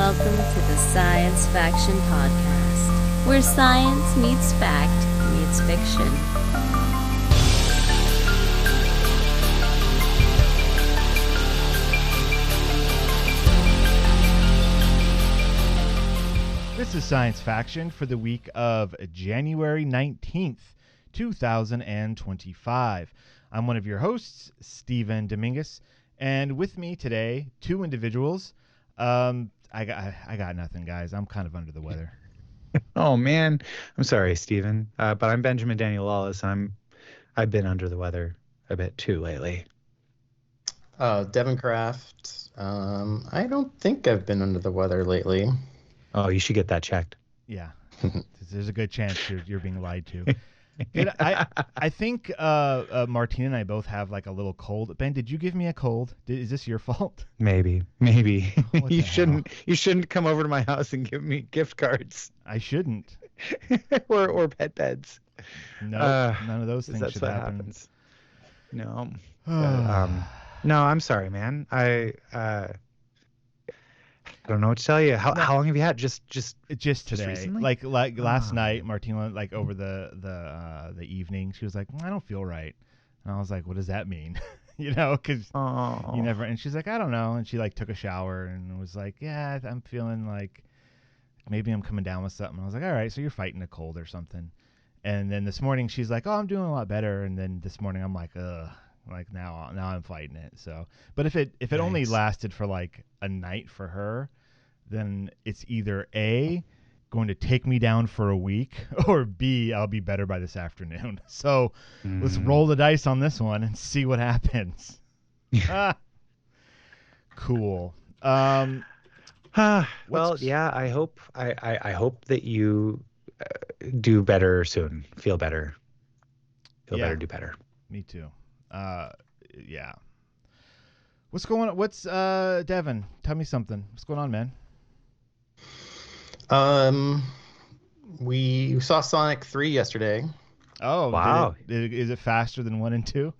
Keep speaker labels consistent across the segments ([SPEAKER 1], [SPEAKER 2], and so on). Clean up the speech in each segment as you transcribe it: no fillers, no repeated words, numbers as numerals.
[SPEAKER 1] welcome to the Science Faction Podcast, where science meets fact meets fiction.
[SPEAKER 2] This is Science Faction for the week of January 19th, 2025. I'm one of your hosts, Steven Dominguez, and with me today, two individuals. I got nothing, guys. I'm kind of under the weather.
[SPEAKER 3] Oh man, I'm sorry, Steven. But I'm Benjamin Daniel Lawless. I've been under the weather a bit too lately.
[SPEAKER 4] Devon Craft. I don't think I've been under the weather lately.
[SPEAKER 3] Oh, you should get that checked.
[SPEAKER 2] Yeah, there's a good chance you're being lied to. I think Martina and I both have like a little cold. Ben, did you give me a cold? Is this your fault?
[SPEAKER 3] Maybe. You shouldn't come over to my house and give me gift cards.
[SPEAKER 2] I shouldn't.
[SPEAKER 3] or pet beds.
[SPEAKER 2] No, none of those things
[SPEAKER 3] that's
[SPEAKER 2] should
[SPEAKER 3] what
[SPEAKER 2] happen.
[SPEAKER 3] happens. No. No, I'm sorry, man. I don't know what to tell you. How long have you had? Just
[SPEAKER 2] today.
[SPEAKER 3] Recently?
[SPEAKER 2] Like last night, Martina, like over the evening, she was like, I don't feel right. And I was like, what does that mean? Because you never. And she's like, I don't know. And she like took a shower and was like, yeah, I'm feeling like maybe I'm coming down with something. And I was like, all right, so you're fighting a cold or something. And then this morning she's like, oh, I'm doing a lot better. And then this morning I'm like, ugh. Like now I'm fighting it. So, but if it
[SPEAKER 3] Nice.
[SPEAKER 2] only lasted for like a night for her, then it's either A, going to take me down for a week, or B, I'll be better by this afternoon. So let's roll the dice on this one and see what happens. Cool.
[SPEAKER 3] Well, yeah. I hope that you do better soon. Feel better. Better. Do better.
[SPEAKER 2] Me too. Yeah. What's going on? What's Devon? Tell me something. What's going on, man?
[SPEAKER 4] We saw Sonic 3 yesterday.
[SPEAKER 3] Oh, wow.
[SPEAKER 2] Is it faster than 1 and 2?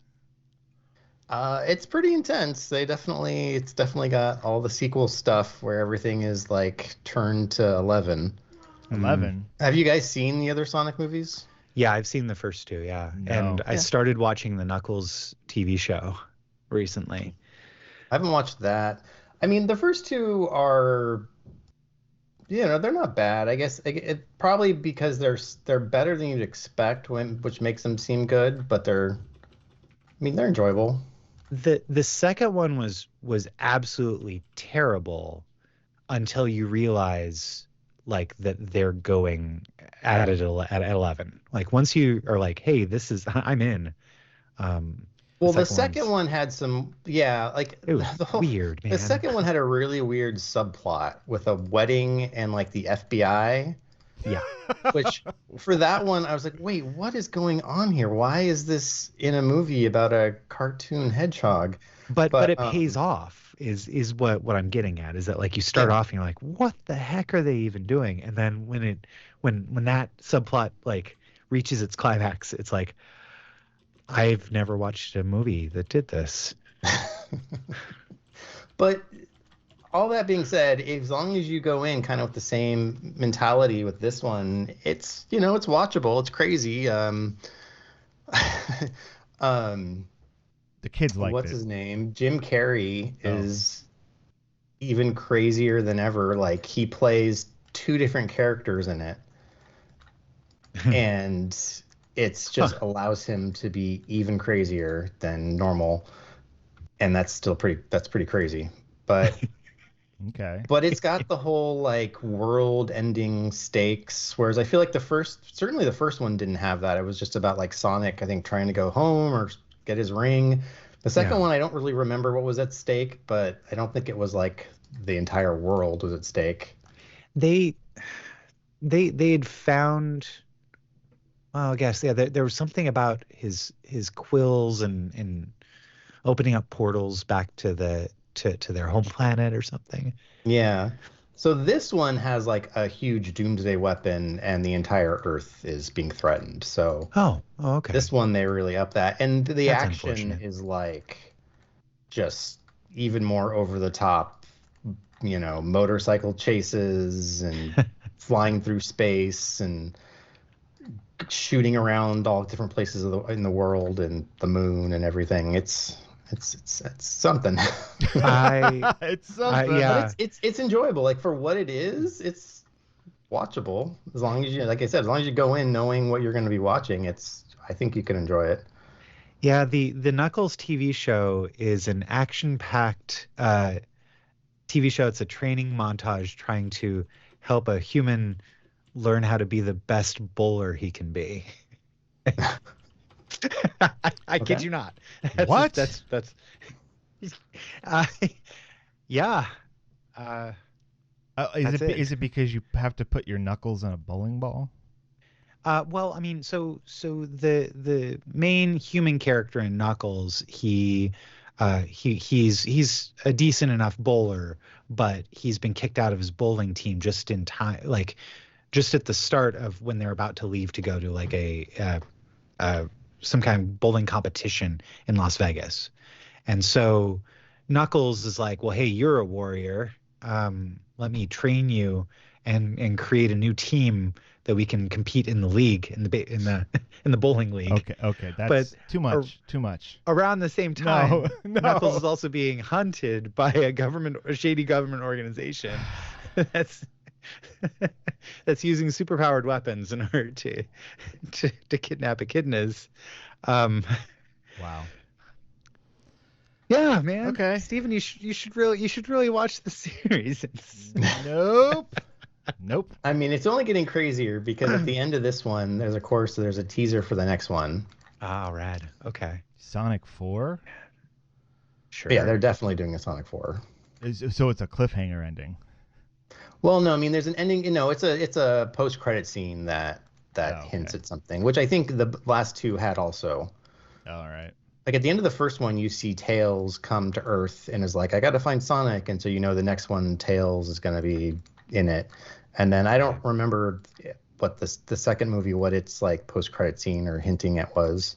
[SPEAKER 4] It's pretty intense. It's definitely got all the sequel stuff where everything is like turned to 11.
[SPEAKER 2] 11?
[SPEAKER 4] Have you guys seen the other Sonic movies?
[SPEAKER 3] Yeah, I've seen the first two, yeah.
[SPEAKER 2] No.
[SPEAKER 3] And I started watching the Knuckles TV show recently.
[SPEAKER 4] I haven't watched that. I mean, the first two are, they're not bad. I guess it probably because they're better than you'd expect, which makes them seem good, but they're enjoyable.
[SPEAKER 3] The second one was absolutely terrible until you realize like that they're going at 11. Like once you are like, hey, I'm in.
[SPEAKER 4] Well, the second one had some, like
[SPEAKER 3] it was weird, man.
[SPEAKER 4] The second one had a really weird subplot with a wedding and like the FBI.
[SPEAKER 3] Yeah.
[SPEAKER 4] Which for that one, I was like, wait, what is going on here? Why is this in a movie about a cartoon hedgehog?
[SPEAKER 3] But it pays off is what I'm getting at, is that like you start off and you're like, what the heck are they even doing? And then when that subplot like reaches its climax, it's like, I've never watched a movie that did this.
[SPEAKER 4] But all that being said, as long as you go in kind of with the same mentality with this one, it's it's watchable. It's crazy.
[SPEAKER 2] The kids like
[SPEAKER 4] what's his name? Jim Carrey is even crazier than ever. Like he plays two different characters in it, and it's just allows him to be even crazier than normal, and that's pretty crazy. But
[SPEAKER 2] okay.
[SPEAKER 4] But it's got the whole like world-ending stakes, whereas I feel like the first one didn't have that. It was just about like Sonic, I think, trying to go home or get his ring. The second one, I don't really remember what was at stake, but I don't think it was like the entire world was at stake.
[SPEAKER 3] They had found, well, I guess, there was something about his quills and opening up portals back to their home planet or something.
[SPEAKER 4] Yeah. So this one has like a huge doomsday weapon and the entire Earth is being threatened. So
[SPEAKER 3] okay.
[SPEAKER 4] This one, they really up that. And the
[SPEAKER 3] That's
[SPEAKER 4] action is like just even more over the top motorcycle chases and flying through space and shooting around all different places in the world and the moon and everything. It's something.
[SPEAKER 2] It's something.
[SPEAKER 3] Yeah.
[SPEAKER 4] But it's enjoyable. Like for what it is, it's watchable. As long as like I said, as long as you go in knowing what you're going to be watching, I think you can enjoy it.
[SPEAKER 3] Yeah, the Knuckles TV show is an action-packed TV show. It's a training montage trying to help a human learn how to be the best bowler he can be. I kid you not.
[SPEAKER 2] What?
[SPEAKER 3] That's yeah.
[SPEAKER 2] Is it because you have to put your knuckles in a bowling ball?
[SPEAKER 3] Well, I mean, so the main human character in Knuckles, he's a decent enough bowler, but he's been kicked out of his bowling team just in time, like just at the start of when they're about to leave to go to like some kind of bowling competition in Las Vegas. And so Knuckles is like, well, hey, you're a warrior. Let me train you and create a new team that we can compete in the league, in the bowling league.
[SPEAKER 2] Okay, that's too much.
[SPEAKER 3] Around the same time,
[SPEAKER 2] No.
[SPEAKER 3] Knuckles is also being hunted by a shady government organization that's using superpowered weapons in order to kidnap echidnas.
[SPEAKER 2] Wow.
[SPEAKER 3] Yeah, man.
[SPEAKER 2] Okay.
[SPEAKER 3] Steven, you should really watch the series.
[SPEAKER 2] Nope.
[SPEAKER 4] I mean, it's only getting crazier because at the end of this one, there's a teaser for the next one.
[SPEAKER 3] Oh, rad. Okay.
[SPEAKER 2] Sonic 4?
[SPEAKER 3] Sure.
[SPEAKER 4] Yeah, they're definitely doing a Sonic 4.
[SPEAKER 2] So it's a cliffhanger ending.
[SPEAKER 4] Well, no, I mean, there's an ending. It's a post-credit scene that hints at something, which I think the last two had also.
[SPEAKER 2] All right.
[SPEAKER 4] Like at the end of the first one, you see Tails come to Earth and is like, I got to find Sonic. And so the next one, Tails is going to be in it. And then I don't remember what the second movie, what its like post-credit scene or hinting at was.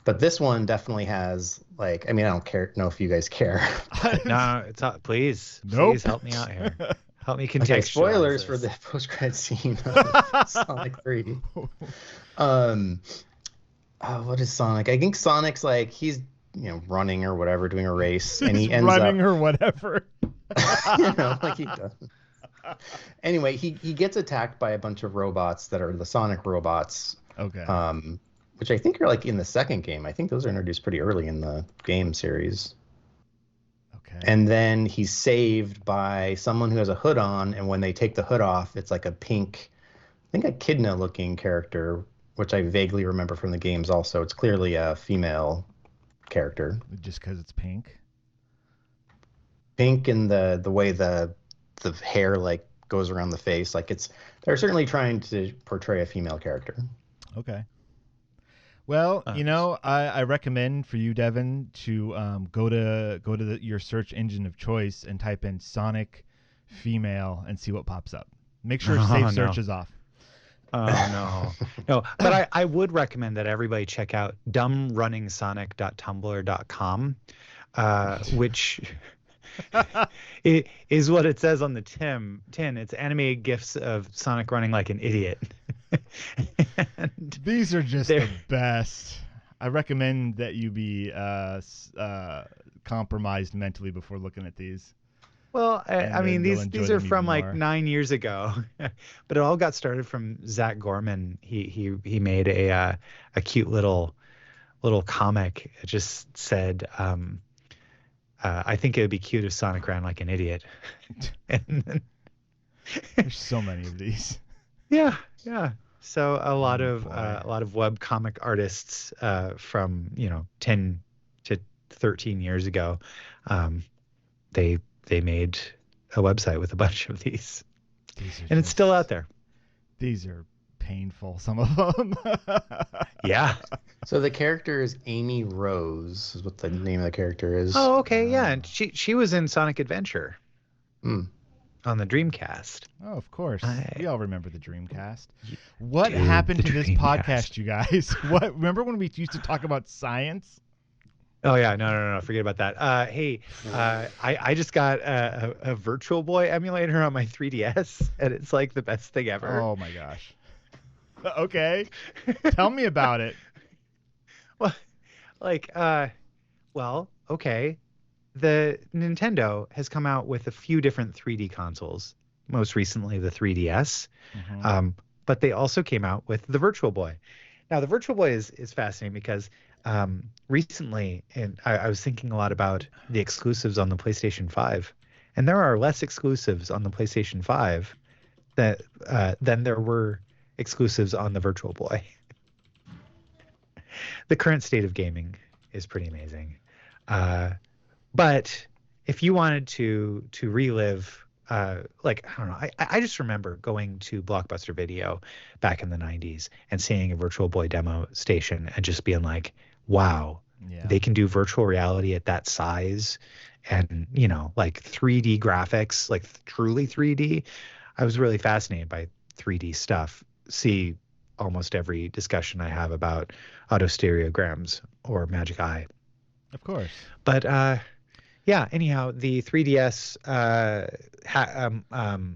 [SPEAKER 4] But this one definitely has like, I mean, I don't know if you guys care.
[SPEAKER 3] No, it's not. Please help me out here. Help me contextualize.
[SPEAKER 4] Okay, spoilers for the post-credit scene of Sonic 3. What is Sonic? I think Sonic's like he's running or whatever, doing a race, and he ends
[SPEAKER 2] running
[SPEAKER 4] up
[SPEAKER 2] or whatever.
[SPEAKER 4] like he does. Anyway, he gets attacked by a bunch of robots that are the Sonic robots.
[SPEAKER 2] Okay.
[SPEAKER 4] Which I think are like in the second game. I think those are introduced pretty early in the game series.
[SPEAKER 2] Okay.
[SPEAKER 4] And then he's saved by someone who has a hood on, and when they take the hood off, it's like a pink, I think echidna-looking character, which I vaguely remember from the games also. It's clearly a female character.
[SPEAKER 2] Just because it's pink?
[SPEAKER 4] Pink and the way the hair like goes around the face. Like they're certainly trying to portray a female character.
[SPEAKER 2] Okay. Well, I recommend for you, Devon, to go to your search engine of choice and type in Sonic female and see what pops up. Make sure Safe Search is off.
[SPEAKER 3] Oh, no. But I would recommend that everybody check out dumbrunningsonic.tumblr.com, which is what it says on the tin. It's animated GIFs of Sonic running like an idiot.
[SPEAKER 2] These are just the best. I recommend that you be compromised mentally before looking at these.
[SPEAKER 3] Well, I mean, these are from like 9 years ago, but it all got started from Zach Gorman. He made a cute little comic. It just said, I think it would be cute if Sonic ran like an idiot.
[SPEAKER 2] There's so many of these.
[SPEAKER 3] Yeah. So a lot of web comic artists from 10 to 13 years ago, they made a website with a bunch of these, and it's still out there.
[SPEAKER 2] These are painful, some of them.
[SPEAKER 3] Yeah.
[SPEAKER 4] So the character is Amy Rose, is what the name of the character is.
[SPEAKER 3] Oh, okay, yeah, and she was in Sonic Adventure on the Dreamcast.
[SPEAKER 2] Oh, of course. We all remember the Dreamcast. What happened to this podcast, you guys? Remember when we used to talk about science?
[SPEAKER 3] Oh yeah, no, forget about that. Hey, I just got a Virtual Boy emulator on my 3DS, and it's like the best thing ever.
[SPEAKER 2] Oh my gosh. Okay. Tell me about it.
[SPEAKER 3] Well, like, well, okay. The Nintendo has come out with a few different 3D consoles. Most recently, the 3DS. But they also came out with the Virtual Boy. Now, the Virtual Boy is fascinating because recently, and I was thinking a lot about the exclusives on the PlayStation 5, and there are less exclusives on the PlayStation 5 than there were exclusives on the Virtual Boy. The current state of gaming is pretty amazing. But if you wanted to relive, like, I don't know, I just remember going to Blockbuster Video back in the 90s and seeing a Virtual Boy demo station and just being like, wow, they can do virtual reality at that size and, you know, like 3D graphics, like truly 3D. I was really fascinated by 3D stuff. See almost every discussion I have about autostereograms or Magic Eye.
[SPEAKER 2] Of course.
[SPEAKER 3] But yeah, anyhow, the 3DS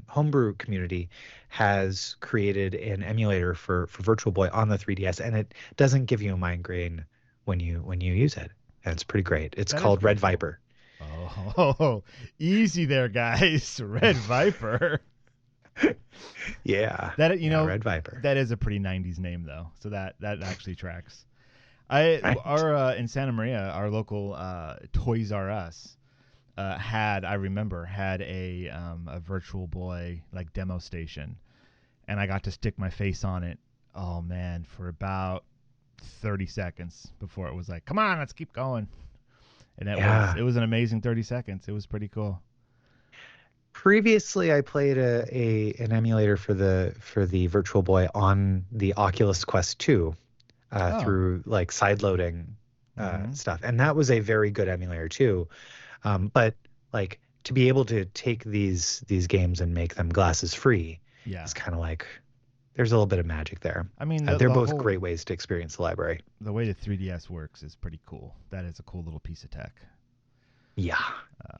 [SPEAKER 3] homebrew community has created an emulator for Virtual Boy on the 3DS, and it doesn't give you a migraine when you use it. And it's pretty great. It's called Red Viper.
[SPEAKER 2] Oh, easy there, guys. Red Viper.
[SPEAKER 3] Yeah.
[SPEAKER 2] That, you know,
[SPEAKER 3] Red Viper.
[SPEAKER 2] That is a pretty 90s name, though. So that actually tracks. In Santa Maria, our local Toys R Us had a Virtual Boy like demo station, and I got to stick my face on it. Oh man, for about 30 seconds before it was like, come on, let's keep going. And it was an amazing 30 seconds. It was pretty cool.
[SPEAKER 3] Previously, I played an emulator for the Virtual Boy on the Oculus Quest 2 through like sideloading stuff, and that was a very good emulator too. But like to be able to take these games and make them glasses free is kind of like there's a little bit of magic there. I mean, they're both great ways to experience the library.
[SPEAKER 2] The way the 3DS works is pretty cool. That is a cool little piece of tech.
[SPEAKER 3] Yeah.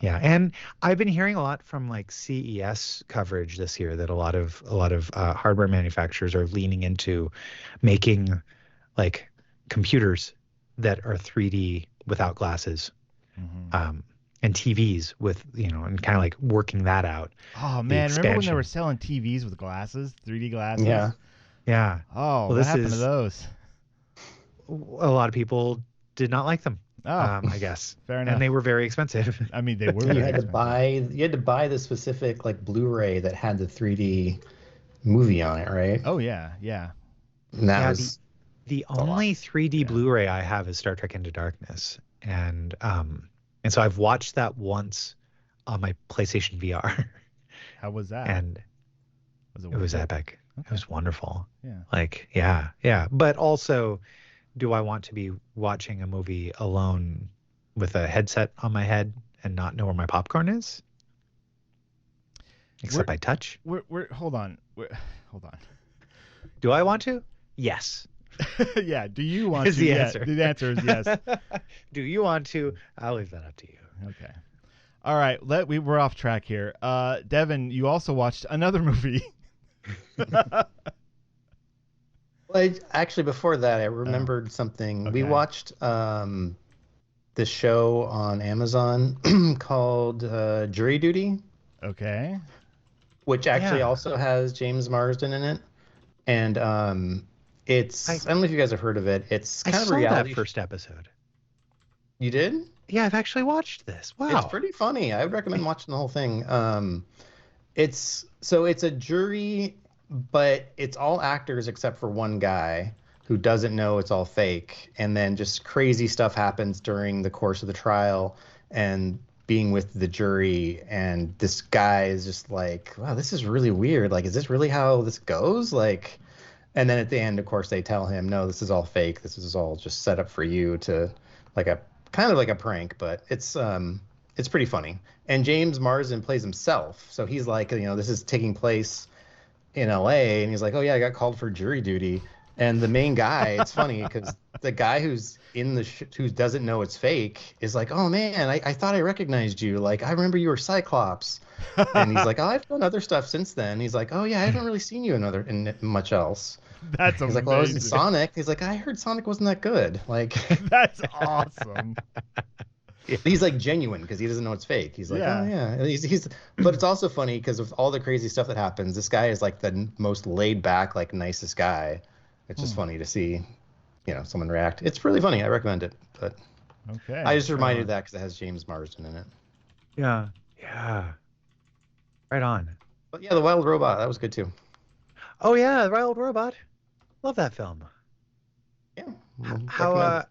[SPEAKER 3] Yeah. And I've been hearing a lot from like CES coverage this year that a lot of hardware manufacturers are leaning into making like computers that are 3D without glasses, and TVs with, you know, and kind of like working that out.
[SPEAKER 2] Oh man, remember when they were selling TVs with glasses, 3D glasses?
[SPEAKER 3] Yeah. Yeah.
[SPEAKER 2] Oh, well, what happened to those?
[SPEAKER 3] A lot of people did not like them. I guess.
[SPEAKER 2] Fair enough.
[SPEAKER 3] And they were very expensive.
[SPEAKER 2] I mean, they were.
[SPEAKER 4] You had to buy the specific like Blu-ray that had the 3D movie on it, right?
[SPEAKER 2] Oh yeah, yeah.
[SPEAKER 4] And that was
[SPEAKER 3] the only 3D Blu-ray I have is Star Trek Into Darkness, and so I've watched that once on my PlayStation VR.
[SPEAKER 2] How was that?
[SPEAKER 3] And it was epic. Okay. It was wonderful.
[SPEAKER 2] Yeah.
[SPEAKER 3] Like yeah. But also, do I want to be watching a movie alone with a headset on my head and not know where my popcorn is? Except by touch?
[SPEAKER 2] Hold on. Hold on.
[SPEAKER 3] Do I want to? Yes.
[SPEAKER 2] Yeah. Do you want
[SPEAKER 3] is
[SPEAKER 2] to?
[SPEAKER 3] The answer.
[SPEAKER 2] The answer is yes.
[SPEAKER 3] Do you want to? I'll leave that up to you.
[SPEAKER 2] Okay. All right. We're off track here. Devon, you also watched another movie.
[SPEAKER 4] Well, actually, before that, I remembered something. Okay. We watched this show on Amazon called Jury Duty.
[SPEAKER 2] Okay.
[SPEAKER 4] Which actually also has James Marsden in it. And it's I don't know if you guys have heard of it. It's kind of a reality.
[SPEAKER 3] That first episode.
[SPEAKER 4] You did?
[SPEAKER 3] Yeah, I've actually watched this. Wow.
[SPEAKER 4] It's pretty funny. I would recommend watching the whole thing. It's a jury, but it's all actors except for one guy who doesn't know it's all fake. And then just crazy stuff happens during the course of the trial and being with the jury. And this guy is just like, wow, this is really weird. Like, is this really how this goes? Like, and then at the end, of course, they tell him, no, this is all fake. This is all just set up for you to like a kind of like a prank, but it's pretty funny. And James Marsden plays himself. So he's like, you know, this is taking place in LA, and he's like, oh yeah, I got called for jury duty. And the main guy, it's funny because the guy who's in the who doesn't know it's fake is like, oh man, I thought I recognized you. Like, I remember you were Cyclops. And he's like, oh, I've done other stuff since then. He's like, oh yeah, I haven't really seen you in much else.
[SPEAKER 2] That's
[SPEAKER 4] He's
[SPEAKER 2] amazing.
[SPEAKER 4] like, well, I was in Sonic. He's like, I heard Sonic wasn't that good. Like,
[SPEAKER 2] That's awesome.
[SPEAKER 4] he's like genuine because he doesn't know it's fake. He's like,
[SPEAKER 2] Yeah.
[SPEAKER 4] oh yeah. And he's but it's also funny because of all the crazy stuff that happens. This guy is like the most laid back, like nicest guy. It's just funny to see, someone react. It's really funny. I recommend it. But
[SPEAKER 2] Okay.
[SPEAKER 4] I just reminded of that because it has James Marsden in it.
[SPEAKER 3] Yeah. Yeah. Right on.
[SPEAKER 4] But yeah, The Wild Robot, that was good too.
[SPEAKER 3] Oh yeah, The Wild Robot. Love that film.
[SPEAKER 4] Yeah.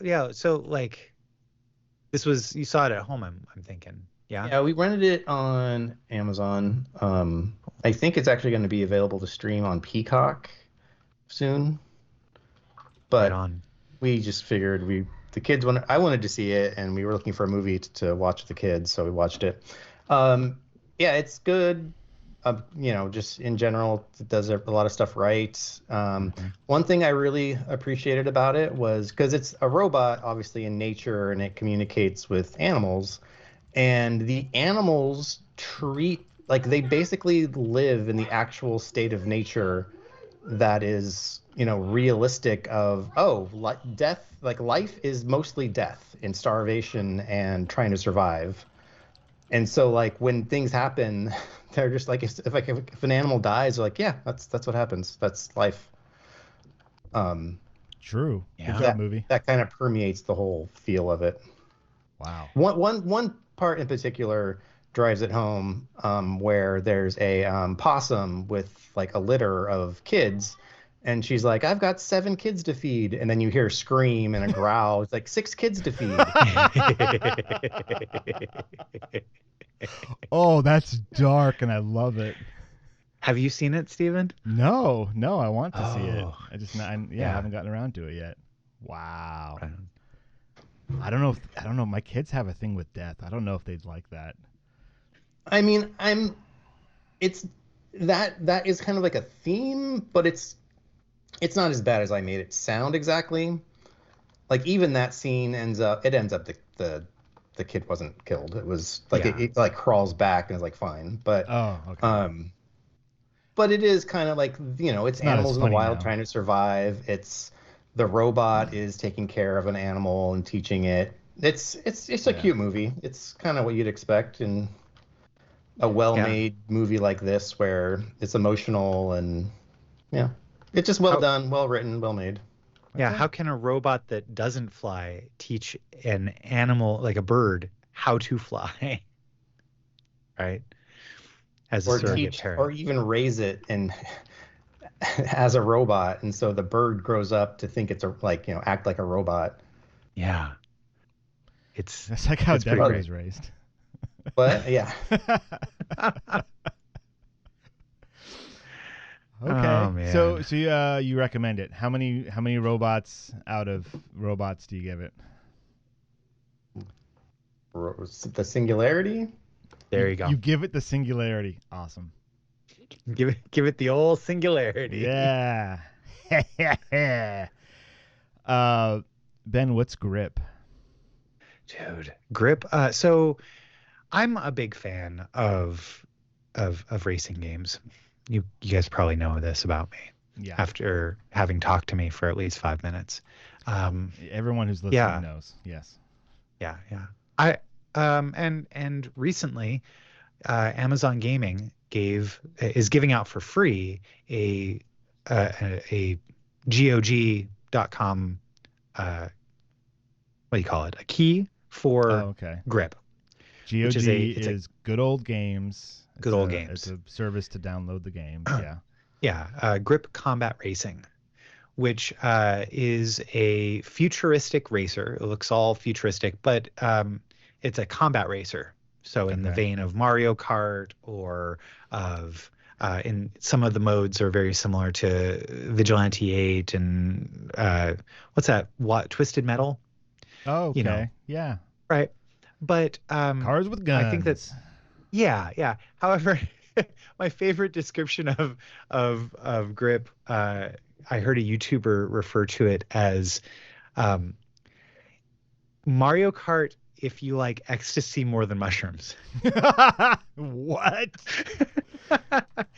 [SPEAKER 3] Yeah, so like this was, you saw it at home, I'm thinking. Yeah.
[SPEAKER 4] Yeah, we rented it on Amazon. I think it's actually going to be available to stream on Peacock soon. But
[SPEAKER 3] Right on.
[SPEAKER 4] we just figured I wanted to see it, and we were looking for a movie to watch with the kids, so we watched it. Yeah, it's good. Just in general, it does a lot of stuff right. One thing I really appreciated about it was because it's a robot, obviously in nature, and it communicates with animals, and the animals they basically live in the actual state of nature that is, realistic of, death, like life is mostly death and starvation and trying to survive. And so like when things happen, they're just like, if an animal dies, they're like, yeah, that's what happens. That's life.
[SPEAKER 2] True.
[SPEAKER 3] Yeah.
[SPEAKER 2] Good job, movie.
[SPEAKER 4] That kind of permeates the whole feel of it.
[SPEAKER 2] Wow.
[SPEAKER 4] One part in particular drives it home, where there's a possum with like a litter of kids, and she's like, I've got 7 kids to feed, and then you hear a scream and a growl. It's like 6 kids to feed.
[SPEAKER 2] Oh, that's dark, and I love it.
[SPEAKER 3] Have you seen it, Steven?
[SPEAKER 2] No, I want to see it.
[SPEAKER 3] Oh.
[SPEAKER 2] I just, I haven't gotten around to it yet. Wow.
[SPEAKER 3] Right.
[SPEAKER 2] I don't know. My kids have a thing with death. I don't know if they'd like that.
[SPEAKER 4] I mean, it's that is kind of like a theme, but it's not as bad as I made it sound exactly. Like even that scene ends up the kid wasn't killed. It was like it like crawls back and is like fine. But
[SPEAKER 2] okay.
[SPEAKER 4] But it is kind of like, it's animals in the wild
[SPEAKER 2] now.
[SPEAKER 4] trying to survive. It's the robot is taking care of an animal and teaching it. It's a cute movie. It's kind of what you'd expect in a well-made movie like this, where it's emotional and it's just well done, well written, well made.
[SPEAKER 3] Yeah, how can a robot that doesn't fly teach an animal, like a bird, how to fly? Right? As a surrogate parent.
[SPEAKER 4] Or even raise it and as a robot, and so the bird grows up to think it's act like a robot.
[SPEAKER 3] Yeah.
[SPEAKER 2] That's like how Devon was raised.
[SPEAKER 4] But yeah.
[SPEAKER 2] Okay.
[SPEAKER 3] Oh, man.
[SPEAKER 2] So you recommend it. How many robots out of robots do you give it?
[SPEAKER 4] The Singularity?
[SPEAKER 3] There you go.
[SPEAKER 2] You give it the Singularity. Awesome.
[SPEAKER 3] Give it the old Singularity.
[SPEAKER 2] Yeah. Ben, what's Grip?
[SPEAKER 3] Dude, Grip. So I'm a big fan of racing games. You guys probably know this about me.
[SPEAKER 2] Yeah.
[SPEAKER 3] After having talked to me for at least 5 minutes.
[SPEAKER 2] Everyone who's listening knows. Yes.
[SPEAKER 3] Yeah. And recently, Amazon Gaming is giving out for free a GOG.com what do you call it? A key for Grip.
[SPEAKER 2] GOG is good old games.
[SPEAKER 3] Good old games.
[SPEAKER 2] It's a service to download the games. Yeah.
[SPEAKER 3] Yeah. Grip Combat Racing, which is a futuristic racer. It looks all futuristic, but it's a combat racer. So in the vein of Mario Kart or of in some of the modes are very similar to Vigilante 8 and what's that? Twisted Metal?
[SPEAKER 2] Oh, okay. Yeah.
[SPEAKER 3] Right. But
[SPEAKER 2] cars with guns.
[SPEAKER 3] I think that's However, my favorite description of Grip I heard a YouTuber refer to it as um, Mario Kart if you like ecstasy more than mushrooms.
[SPEAKER 2] What? All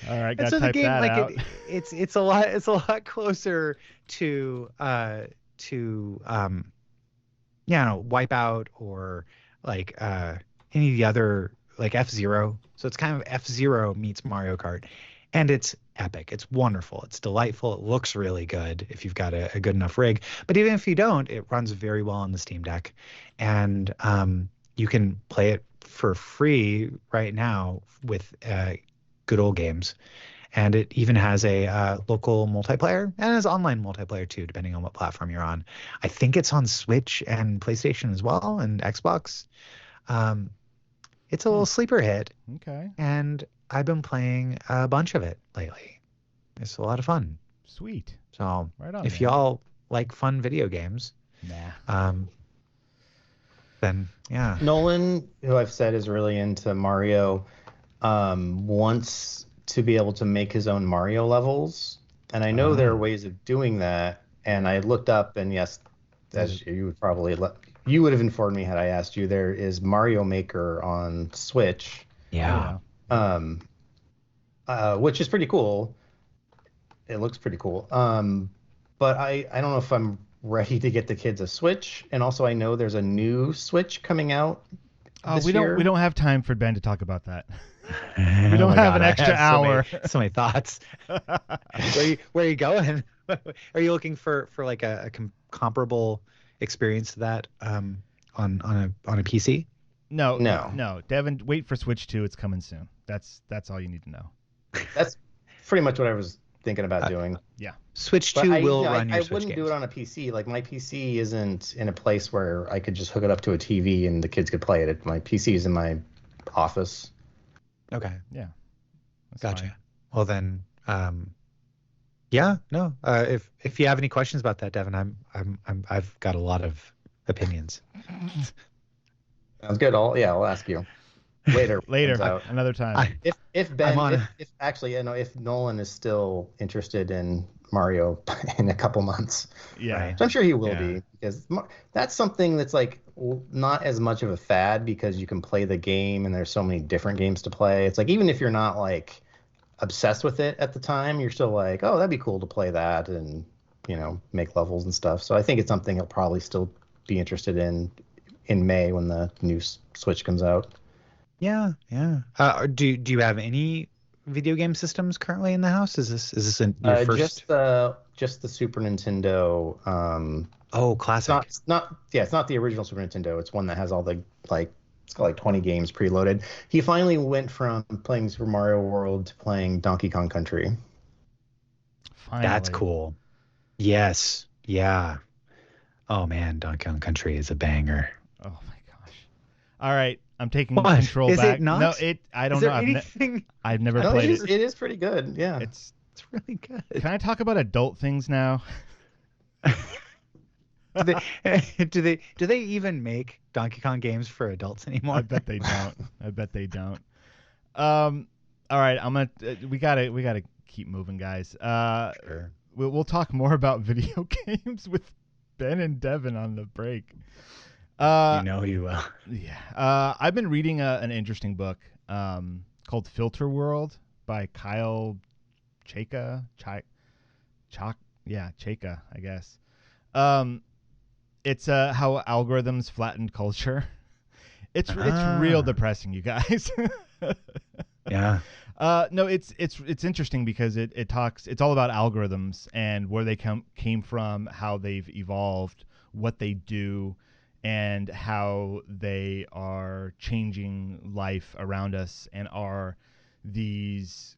[SPEAKER 2] right,
[SPEAKER 3] And
[SPEAKER 2] gotta
[SPEAKER 3] so the
[SPEAKER 2] type
[SPEAKER 3] game,
[SPEAKER 2] that
[SPEAKER 3] like
[SPEAKER 2] out.
[SPEAKER 3] it's a lot closer to yeah, no, Wipeout or like any of the other like F-Zero. So it's kind of F-Zero meets Mario Kart, and it's epic. It's wonderful. It's delightful. It looks really good if you've got a good enough rig. But even if you don't, it runs very well on the Steam Deck, and you can play it for free right now with good old games. And it even has a local multiplayer and has online multiplayer too, depending on what platform you're on. I think it's on Switch and PlayStation as well and Xbox. It's a little sleeper hit,
[SPEAKER 2] Okay,
[SPEAKER 3] and I've been playing a bunch of it lately. It's a lot of fun.
[SPEAKER 2] sweet.
[SPEAKER 3] So
[SPEAKER 2] Right on,
[SPEAKER 3] if
[SPEAKER 2] man.
[SPEAKER 3] y'all like fun video games,
[SPEAKER 2] Nah.
[SPEAKER 3] then yeah.
[SPEAKER 4] Nolan, who I've said is really into Mario, wants to be able to make his own Mario levels. And I know there are ways of doing that. And I looked up, and yes, as you would probably you would have informed me had I asked you, there is Mario Maker on Switch,
[SPEAKER 3] Yeah.
[SPEAKER 4] which is pretty cool. It looks pretty cool. But I don't know if I'm ready to get the kids a Switch. And also I know there's a new Switch coming out this
[SPEAKER 2] we
[SPEAKER 4] year.
[SPEAKER 2] don't have time for Ben to talk about that.
[SPEAKER 3] We
[SPEAKER 2] don't have an extra hour.
[SPEAKER 3] So many thoughts. Where are you going? Are you looking for like a comparable experience to that on a PC?
[SPEAKER 2] No. Devon, wait for Switch 2. It's coming soon. That's all you need to know.
[SPEAKER 4] That's pretty much what I was thinking about doing.
[SPEAKER 2] Yeah.
[SPEAKER 3] Switch 2 will run your
[SPEAKER 4] I
[SPEAKER 3] Switch
[SPEAKER 4] wouldn't
[SPEAKER 3] games.
[SPEAKER 4] do it on a PC. Like my PC isn't in a place where I could just hook it up to a TV and the kids could play it. My PC is in my office.
[SPEAKER 3] Okay.
[SPEAKER 2] Yeah. That's
[SPEAKER 3] Gotcha.
[SPEAKER 2] fine.
[SPEAKER 3] Well then, yeah, no. If you have any questions about that, Devin, I've got a lot of opinions.
[SPEAKER 4] Sounds good. I'll ask you later.
[SPEAKER 2] Another time.
[SPEAKER 4] If Nolan is still interested in Mario in a couple months,
[SPEAKER 2] yeah.
[SPEAKER 4] Which I'm sure he will be, because that's something that's like not as much of a fad because you can play the game and there's so many different games to play. It's like even if you're not like obsessed with it at the time, you're still like, oh, that'd be cool to play that and make levels and stuff. So I think it's something he'll probably still be interested in May when the new Switch comes out.
[SPEAKER 3] Yeah. Do you have any video game systems currently in the house? Is this your first?
[SPEAKER 4] Just the Super Nintendo.
[SPEAKER 3] Oh, classic.
[SPEAKER 4] It's not the original Super Nintendo. It's one that has all the it's got like 20 games preloaded. He finally went from playing Super Mario World to playing Donkey Kong Country.
[SPEAKER 2] Finally.
[SPEAKER 3] That's cool. Yes. Yeah. Oh man, Donkey Kong Country is a banger.
[SPEAKER 2] Oh my gosh. All right, I'm taking
[SPEAKER 3] What?
[SPEAKER 2] control
[SPEAKER 3] Is
[SPEAKER 2] back.
[SPEAKER 3] it not?
[SPEAKER 2] No, I don't
[SPEAKER 3] Is
[SPEAKER 2] know.
[SPEAKER 3] there anything?
[SPEAKER 2] I've never
[SPEAKER 4] No,
[SPEAKER 2] played
[SPEAKER 4] it is pretty good. Yeah.
[SPEAKER 2] It's
[SPEAKER 3] really good.
[SPEAKER 2] Can I talk about adult things now?
[SPEAKER 3] do they even make Donkey Kong games for adults anymore?
[SPEAKER 2] I bet they don't. All right, we gotta keep moving, guys.
[SPEAKER 3] Sure.
[SPEAKER 2] We'll talk more about video games with Ben and Devon on the break.
[SPEAKER 3] You will.
[SPEAKER 2] Yeah. I've been reading an interesting book called Filter World by Kyle Chayka. Chayka, I guess. It's how algorithms flattened culture. It's real depressing, you guys.
[SPEAKER 3] Yeah.
[SPEAKER 2] No, it's interesting because it's all about algorithms and where they came from, how they've evolved, what they do, and how they are changing life around us and are these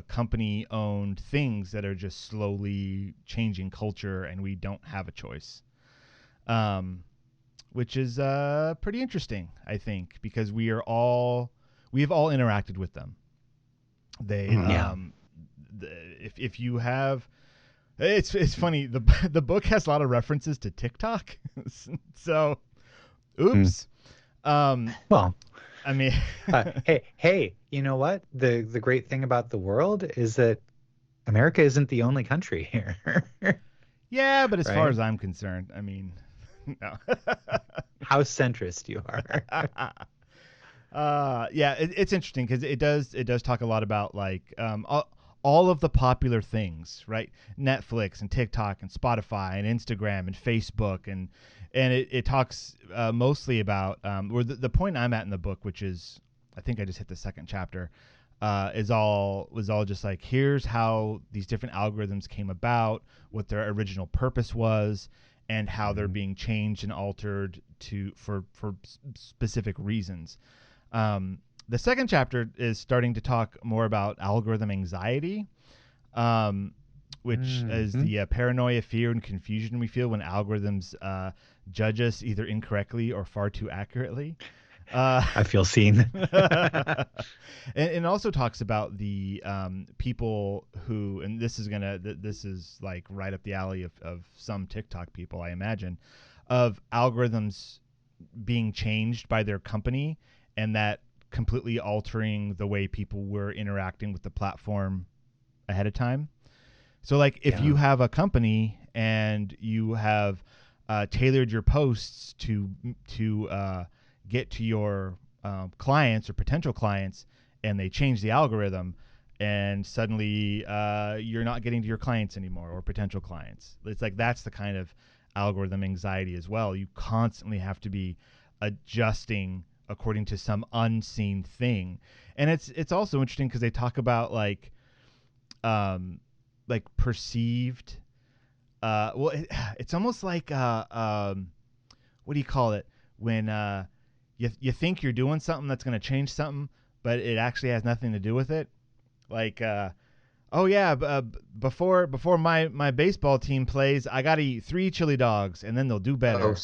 [SPEAKER 2] company-owned things that are just slowly changing culture, and we don't have a choice. Which is pretty interesting, I think, because we've all interacted with them. If you have, it's funny. The book has a lot of references to TikTok, so, oops.
[SPEAKER 3] Well,
[SPEAKER 2] I mean,
[SPEAKER 3] hey, you know what? The great thing about the world is that America isn't the only country here.
[SPEAKER 2] Yeah, but as far
[SPEAKER 3] Right?
[SPEAKER 2] as I'm concerned, I mean, no.
[SPEAKER 3] How centrist you are.
[SPEAKER 2] Yeah, it's interesting because it does talk a lot about like all of the popular things, right? Netflix and TikTok and Spotify and Instagram and Facebook and it talks mostly about where the point I'm at in the book, which is I think I just hit the second chapter, was all just like here's how these different algorithms came about, what their original purpose was, and how they're being changed and altered for specific reasons. The second chapter is starting to talk more about algorithm anxiety, which is the paranoia, fear, and confusion we feel when algorithms judge us either incorrectly or far too accurately.
[SPEAKER 3] I feel seen.
[SPEAKER 2] and it also talks about the people who, and this is like right up the alley of some TikTok people, I imagine, of algorithms being changed by their company and that completely altering the way people were interacting with the platform ahead of time. So like if you have a company and you have tailored your posts to get to your clients or potential clients, and they change the algorithm, and suddenly you're not getting to your clients anymore or potential clients. It's like that's the kind of algorithm anxiety as well. You constantly have to be adjusting according to some unseen thing, and it's also interesting because they talk about like perceived. It's almost like what do you call it when you think you're doing something that's going to change something, but it actually has nothing to do with it. Like, before my baseball team plays, I got to eat 3 chili dogs, and then they'll do better.
[SPEAKER 4] Oh,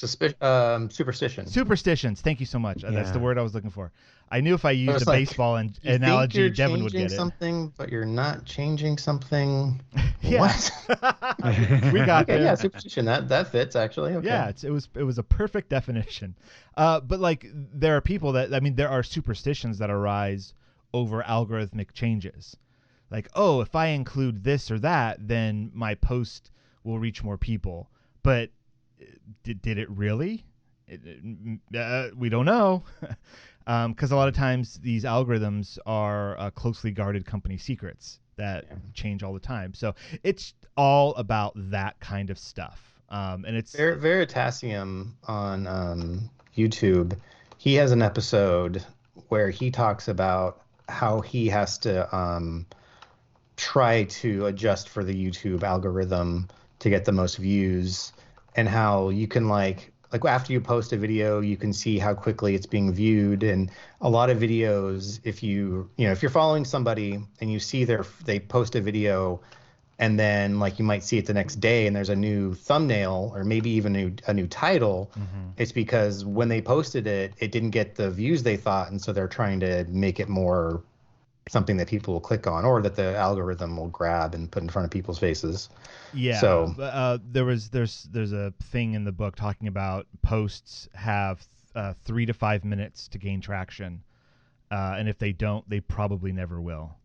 [SPEAKER 4] superstition.
[SPEAKER 2] Superstitions. Thank you so much. That's the word I was looking for. I knew if I used a baseball analogy, Devon would get it.
[SPEAKER 4] You're changing something, but you're not changing something.
[SPEAKER 2] Yeah.
[SPEAKER 4] What?
[SPEAKER 2] We got there.
[SPEAKER 4] Yeah, superstition. That fits actually. Okay.
[SPEAKER 2] Yeah, it was a perfect definition. But like there are people there are superstitions that arise over algorithmic changes. Like, oh, if I include this or that, then my post will reach more people. But did it really? We don't know. Because a lot of times these algorithms are closely guarded company secrets that change all the time. So it's all about that kind of stuff. And it's
[SPEAKER 4] Veritasium on YouTube. He has an episode where he talks about how he has to try to adjust for the YouTube algorithm to get the most views, and how you can like after you post a video, you can see how quickly it's being viewed. And a lot of videos, if you're following somebody and you see they post a video, and then like you might see it the next day and there's a new thumbnail or maybe even a new title, it's because when they posted it, it didn't get the views they thought, and so they're trying to make it more something that people will click on or that the algorithm will grab and put in front of people's faces.
[SPEAKER 2] Yeah. So there's a thing in the book talking about posts have 3 to 5 minutes to gain traction, and if they don't, they probably never will.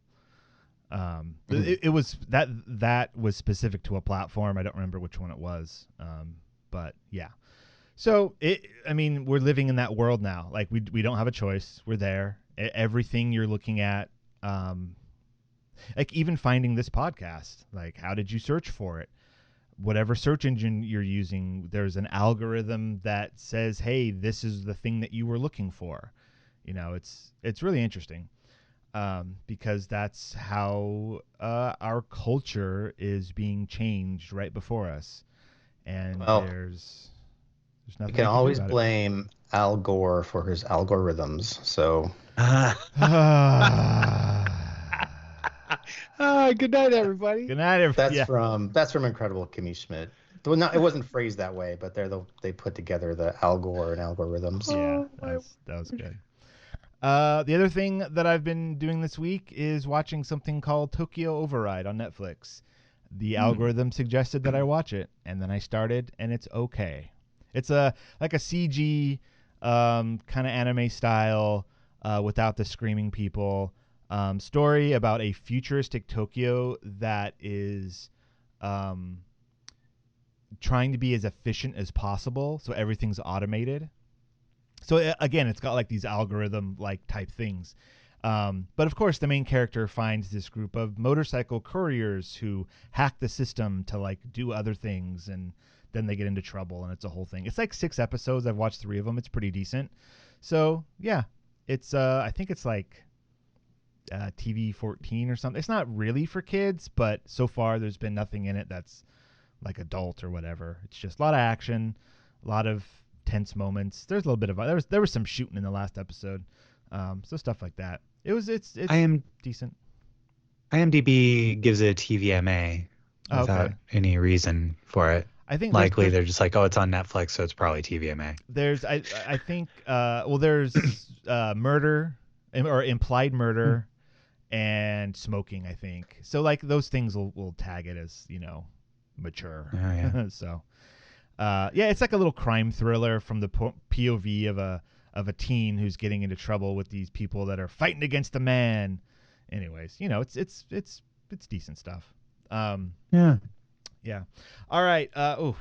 [SPEAKER 2] It was that was specific to a platform. I don't remember which one it was, but yeah. So we're living in that world now. Like we don't have a choice. We're there. Everything you're looking at. Like even finding this podcast, like how did you search for it? Whatever search engine you're using, there's an algorithm that says, hey, this is the thing that you were looking for. It's really interesting, because that's how our culture is being changed right before us. And there's nothing
[SPEAKER 4] you can always blame Al Gore for his algorithms. So
[SPEAKER 3] good night, everybody.
[SPEAKER 2] Good night, everybody.
[SPEAKER 4] That's from Incredible Kimmy Schmidt. Well, it wasn't phrased that way, but they put together the Al Gore and algorithms.
[SPEAKER 2] Yeah, that was good. The other thing that I've been doing this week is watching something called Tokyo Override on Netflix. The algorithm suggested that I watch it, and then I started, and it's okay. It's like a CG kind of anime style without the screaming people. story about a futuristic Tokyo that is trying to be as efficient as possible, so everything's automated. So again, it's got like these algorithm like type things. But of course, the main character finds this group of motorcycle couriers who hack the system to like do other things, and then they get into trouble, and it's a whole thing. It's like 6 episodes. I've watched 3 of them. It's pretty decent. So yeah, it's I think it's like TV 14 or something. It's not really for kids, but so far there's been nothing in it that's like adult or whatever. It's just a lot of action, a lot of tense moments. There's a little bit of there was some shooting in the last episode, so stuff like that. It's decent.
[SPEAKER 3] IMDb gives it a TVMA without any reason for it.
[SPEAKER 2] I think
[SPEAKER 3] likely they're just like, oh, it's on Netflix, so it's probably TVMA.
[SPEAKER 2] There's I think there's murder or implied murder and smoking, I think. So like those things will tag it as, mature.
[SPEAKER 3] Oh, yeah.
[SPEAKER 2] So it's like a little crime thriller from the POV of a teen who's getting into trouble with these people that are fighting against the man. Anyways, it's decent stuff. Yeah. All right.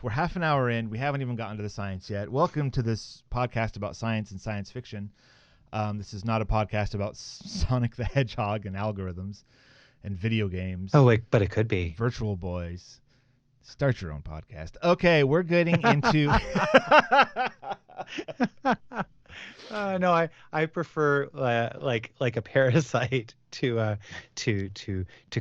[SPEAKER 2] We're half an hour in. We haven't even gotten to the science yet. Welcome to this podcast about science and science fiction. This is not a podcast about Sonic the Hedgehog and algorithms and video games.
[SPEAKER 3] Oh, wait, but it could be.
[SPEAKER 2] Virtual Boys. Start your own podcast. Okay, we're getting into...
[SPEAKER 3] No, I prefer like a parasite to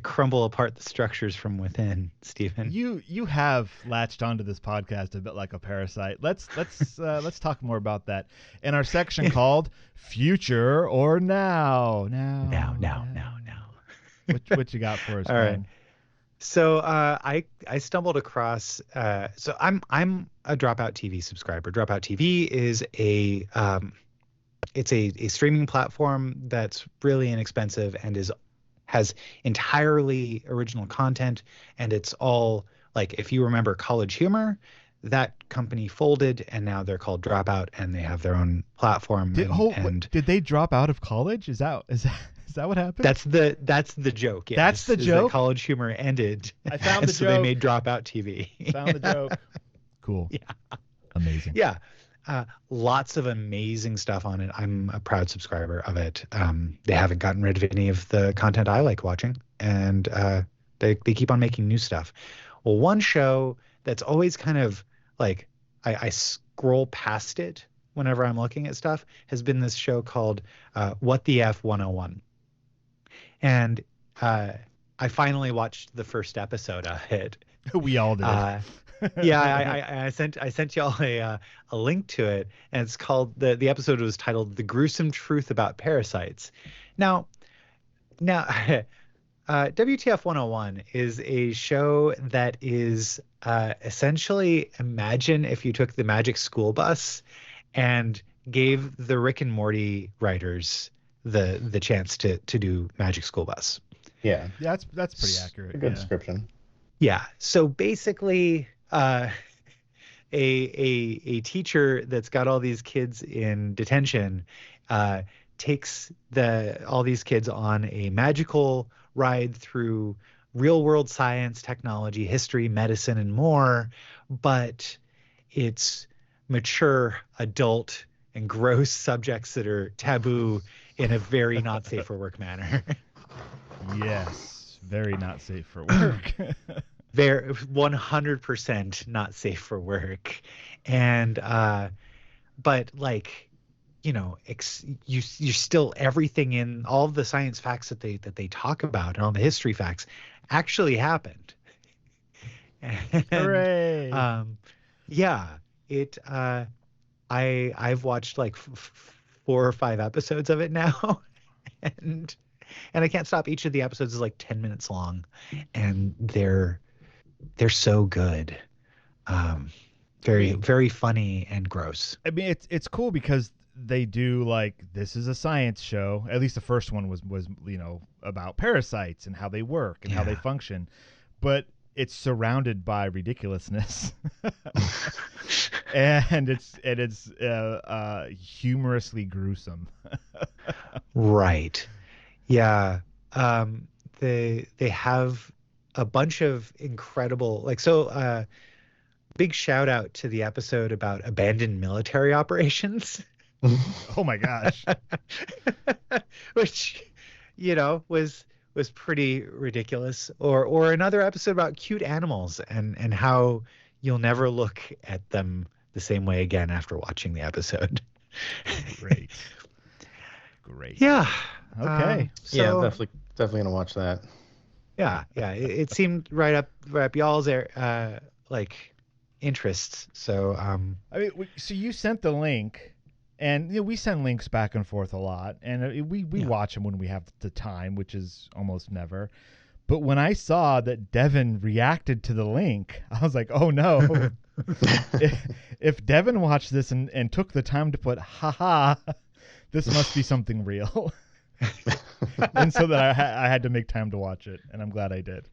[SPEAKER 3] crumble apart the structures from within, Stephen.
[SPEAKER 2] You have latched onto this podcast a bit like a parasite. Let's talk more about that in our section called Future or Now. Now. What you got for us?
[SPEAKER 3] All right. So I stumbled across. So I'm a Dropout TV subscriber. Dropout TV is it's a streaming platform that's really inexpensive and has entirely original content, and it's all like, if you remember College Humor, that company folded and now they're called Dropout and they have their own platform.
[SPEAKER 2] Did they drop out of college? Is that what happened?
[SPEAKER 3] That's the joke. Yes,
[SPEAKER 2] that's the joke.
[SPEAKER 3] College Humor ended.
[SPEAKER 2] I found the
[SPEAKER 3] so
[SPEAKER 2] joke.
[SPEAKER 3] They made Dropout TV.
[SPEAKER 2] Found the joke. Cool.
[SPEAKER 3] Yeah.
[SPEAKER 2] Amazing.
[SPEAKER 3] Yeah. Lots of amazing stuff on it. I'm a proud subscriber of it. They haven't gotten rid of any of the content I like watching, and they keep on making new stuff. Well, one show that's always kind of like I scroll past it whenever I'm looking at stuff has been this show called What the F 101. And I finally watched the first episode of it.
[SPEAKER 2] We all did.
[SPEAKER 3] I sent y'all a link to it, and it's called the episode was titled "The Gruesome Truth About Parasites." Now WTF 101 is a show that is essentially, imagine if you took the Magic Schoolbus and gave the Rick and Morty writers the chance to do Magic Schoolbus.
[SPEAKER 4] Yeah.
[SPEAKER 2] That's pretty accurate.
[SPEAKER 4] A good description.
[SPEAKER 3] Yeah. So basically, a teacher that's got all these kids in detention takes all these kids on a magical ride through real world science, technology, history, medicine, and more, but it's mature, adult, and gross subjects that are taboo in a very not safe for work manner.
[SPEAKER 2] Yes, very not safe for work.
[SPEAKER 3] Very 100% not safe for work. And but like, you're still, everything in all of the science facts that they talk about and all the history facts actually happened. And,
[SPEAKER 2] hooray!
[SPEAKER 3] I've watched like 4 or 5 episodes of it now, and I can't stop. Each of the episodes is like 10 minutes long, and they're so good. Very, very funny and gross.
[SPEAKER 2] I mean, it's cool because they do, like, this is a science show. At least the first one was about parasites and how they work and how they function, but it's surrounded by ridiculousness. and it's humorously gruesome.
[SPEAKER 3] Right. Yeah. They have a bunch of incredible, like, so big shout out to the episode about abandoned military operations.
[SPEAKER 2] Oh my gosh.
[SPEAKER 3] Which, was pretty ridiculous. Or another episode about cute animals and how you'll never look at them the same way again after watching the episode.
[SPEAKER 2] Great.
[SPEAKER 3] Yeah.
[SPEAKER 2] Okay.
[SPEAKER 4] Yeah,
[SPEAKER 3] So
[SPEAKER 4] definitely gonna watch that.
[SPEAKER 3] yeah, it seemed right up y'all's like interests. So
[SPEAKER 2] I mean, so you sent the link, and we send links back and forth a lot, and we watch them when we have the time, which is almost never. But when I saw that Devon reacted to the link, I was like, oh no. if Devon watched this and took the time to put, haha, this must be something real. And so that I had to make time to watch it, and I'm glad I did.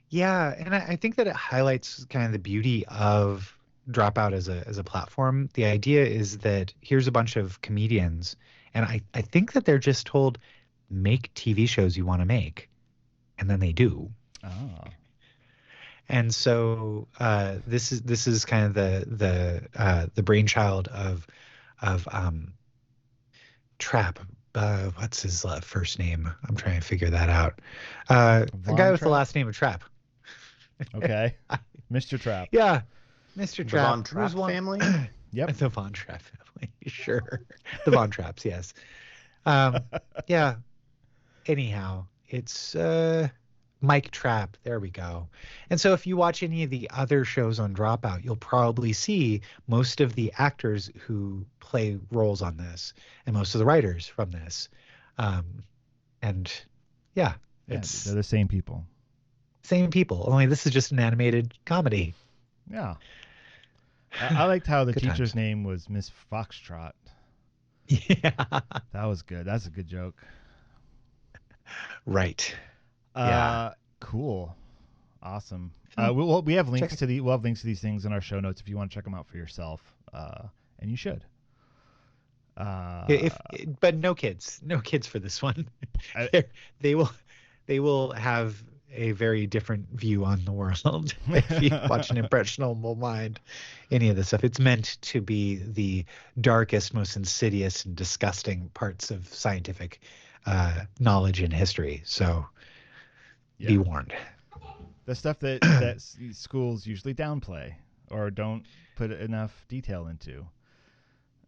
[SPEAKER 3] Yeah, and I think that it highlights kind of the beauty of Dropout as a platform. The idea is that here's a bunch of comedians, and I think that they're just told, make TV shows you want to make, and then they do.
[SPEAKER 2] Oh.
[SPEAKER 3] And so this is kind of the brainchild of Trap. What's his first name? I'm trying to figure that out. The guy with the last name of Trap.
[SPEAKER 2] Okay. Mr. Trap.
[SPEAKER 3] Yeah. Mr. Trap.
[SPEAKER 4] The Von Trapp family?
[SPEAKER 2] Yep.
[SPEAKER 3] The Von Trapp family. Sure. The Von Trapps, yes. Yeah. Anyhow, it's Mike Trapp. There we go. And so if you watch any of the other shows on Dropout, you'll probably see most of the actors who play roles on this and most of the writers from this. And yeah, it's
[SPEAKER 2] they're the same people.
[SPEAKER 3] Same people, only this is just an animated comedy.
[SPEAKER 2] Yeah. I liked how the
[SPEAKER 3] Good
[SPEAKER 2] teacher's
[SPEAKER 3] times.
[SPEAKER 2] name was Miss Foxtrot.
[SPEAKER 3] Yeah.
[SPEAKER 2] That was good. That's a good joke.
[SPEAKER 3] Right. Yeah.
[SPEAKER 2] Cool. Awesome. We have links to these things in our show notes if you want to check them out for yourself. And you should.
[SPEAKER 3] But no kids for this one. They will have a very different view on the world if you watch an impressionable mind. Any of this stuff, it's meant to be the darkest, most insidious and disgusting parts of scientific knowledge and history. So be warned.
[SPEAKER 2] The stuff that schools usually downplay or don't put enough detail into.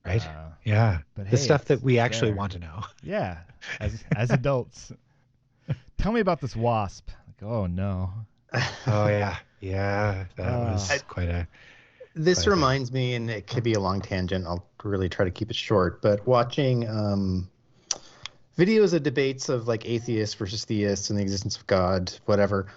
[SPEAKER 3] Right. Yeah.
[SPEAKER 2] But
[SPEAKER 3] the stuff that we actually want to know.
[SPEAKER 2] Yeah. As adults. Tell me about this wasp. Like, oh no.
[SPEAKER 3] Oh yeah. Yeah. That was quite a.
[SPEAKER 4] This reminds me, and it could be a long tangent. I'll really try to keep it short. But watching videos of debates of like atheists versus theists and the existence of God, whatever.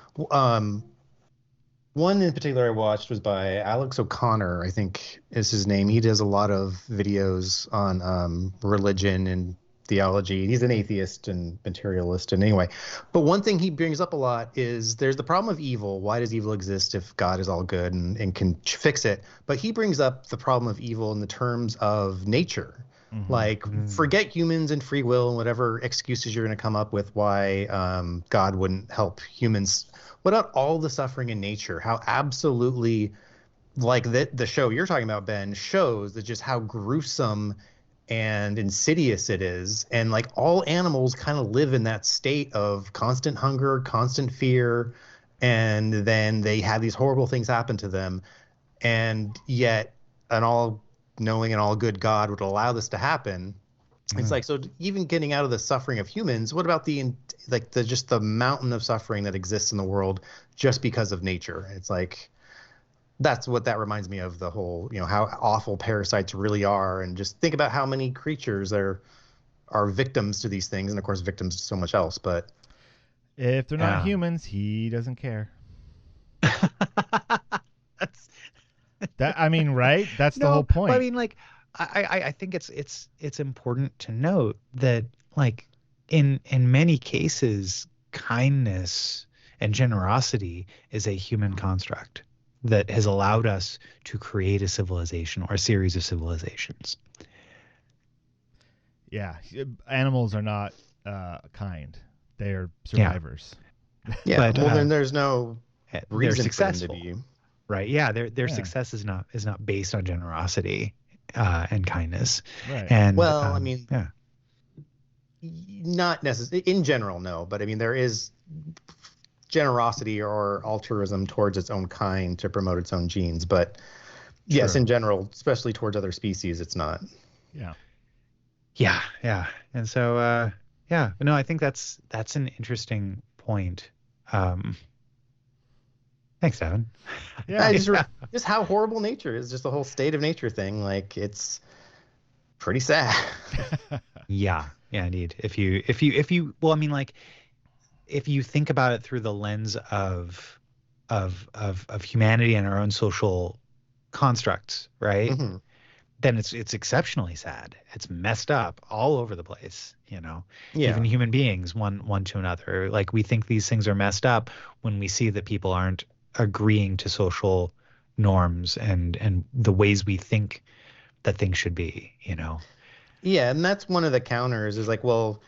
[SPEAKER 4] One in particular I watched was by Alex O'Connor, I think is his name. He does a lot of videos on religion and theology. He's an atheist and materialist. And anyway, but one thing he brings up a lot is there's the problem of evil. Why does evil exist if God is all good and can fix it? But he brings up the problem of evil in the terms of nature. Mm-hmm. Like, forget humans and free will and whatever excuses you're going to come up with why God wouldn't help humans. What about all the suffering in nature? How absolutely, like the show you're talking about, Ben, shows that just how gruesome and insidious it is. And like all animals kind of live in that state of constant hunger, constant fear, and then they have these horrible things happen to them. And yet an all-knowing and all-good God would allow this to happen. It's like, so even getting out of the suffering of humans, what about the mountain of suffering that exists in the world just because of nature? It's like, that's what that reminds me of, the whole, how awful parasites really are. And just think about how many creatures are victims to these things. And of course, victims to so much else. But
[SPEAKER 2] if they're not humans, he doesn't care. Right? That's the whole point.
[SPEAKER 3] I mean, like, I think it's important to note that, like, in many cases, kindness and generosity is a human construct that has allowed us to create a civilization or a series of civilizations.
[SPEAKER 2] Yeah, animals are not kind. They're survivors.
[SPEAKER 4] Yeah,
[SPEAKER 3] But,
[SPEAKER 4] well, then there's no
[SPEAKER 3] they're
[SPEAKER 4] reason for them to
[SPEAKER 3] successful,
[SPEAKER 4] be.
[SPEAKER 3] right? Yeah, their
[SPEAKER 2] Yeah.
[SPEAKER 3] success is not based on generosity and kindness.
[SPEAKER 2] Right.
[SPEAKER 3] And
[SPEAKER 4] Well, I mean,
[SPEAKER 3] yeah,
[SPEAKER 4] not necessarily in general, no, but I mean there is generosity or altruism towards its own kind to promote its own genes, but yes,
[SPEAKER 3] True.
[SPEAKER 4] in general, especially towards other species, it's not.
[SPEAKER 2] Yeah.
[SPEAKER 3] yeah. And so, no, I think that's an interesting point. Thanks, Devon.
[SPEAKER 2] Yeah.
[SPEAKER 4] Just how horrible nature is, just the whole state of nature thing. Like, it's pretty sad.
[SPEAKER 3] Yeah, indeed. If you, well, I mean, like, if you think about it through the lens of humanity and our own social constructs, right?
[SPEAKER 4] Mhm.
[SPEAKER 3] Then it's exceptionally sad. It's messed up all over the place,
[SPEAKER 4] Yeah.
[SPEAKER 3] Even human beings, one to another. Like, we think these things are messed up when we see that people aren't agreeing to social norms and the ways we think that things should be,
[SPEAKER 4] Yeah, and that's one of the counters is like, well,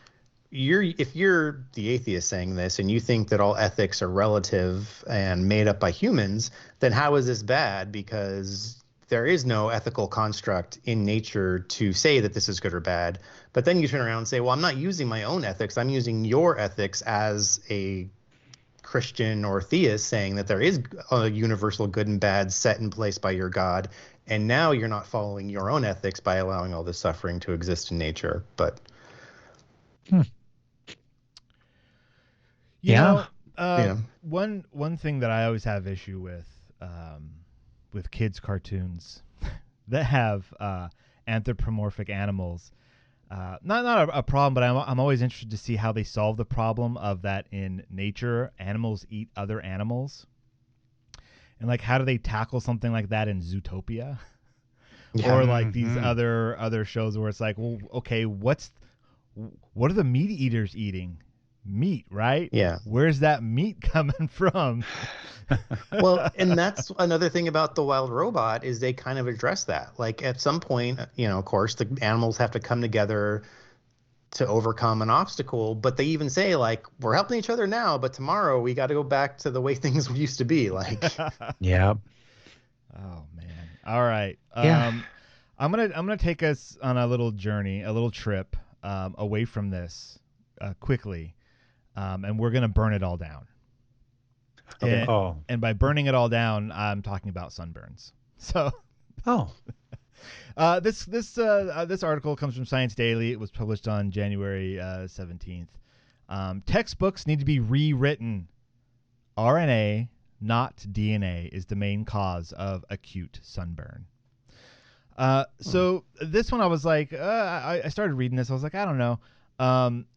[SPEAKER 4] if you're the atheist saying this and you think that all ethics are relative and made up by humans, then how is this bad? Because there is no ethical construct in nature to say that this is good or bad. But then you turn around and say, well, I'm not using my own ethics. I'm using your ethics as a Christian or theist saying that there is a universal good and bad set in place by your God. And now you're not following your own ethics by allowing all this suffering to exist in nature. But
[SPEAKER 2] You know,
[SPEAKER 4] Yeah.
[SPEAKER 2] one thing that I always have issue with kids cartoons that have anthropomorphic animals. Not a problem, but I'm always interested to see how they solve the problem of that in nature. Animals eat other animals, and like how do they tackle something like that in Zootopia,
[SPEAKER 4] Yeah.
[SPEAKER 2] or like these other shows where it's like, well, okay, what are the meat eaters eating? Meat, right?
[SPEAKER 4] Yeah.
[SPEAKER 2] Where's that meat coming from?
[SPEAKER 4] Well, and that's another thing about the wild robot is they kind of address that. Like at some point, of course, the animals have to come together to overcome an obstacle, but they even say like, we're helping each other now, but tomorrow we got to go back to the way things used to be. Like,
[SPEAKER 3] Yeah.
[SPEAKER 2] Oh man. All right.
[SPEAKER 3] Yeah.
[SPEAKER 2] I'm gonna take us on a little journey, a little trip away from this quickly, and we're gonna burn it all down.
[SPEAKER 4] Okay.
[SPEAKER 2] And by burning it all down, I'm talking about sunburns. So this article comes from Science Daily. It was published on January 17th. Textbooks need to be rewritten. RNA, not DNA, is the main cause of acute sunburn. So this one I was like, I started reading this. I was like, I don't know.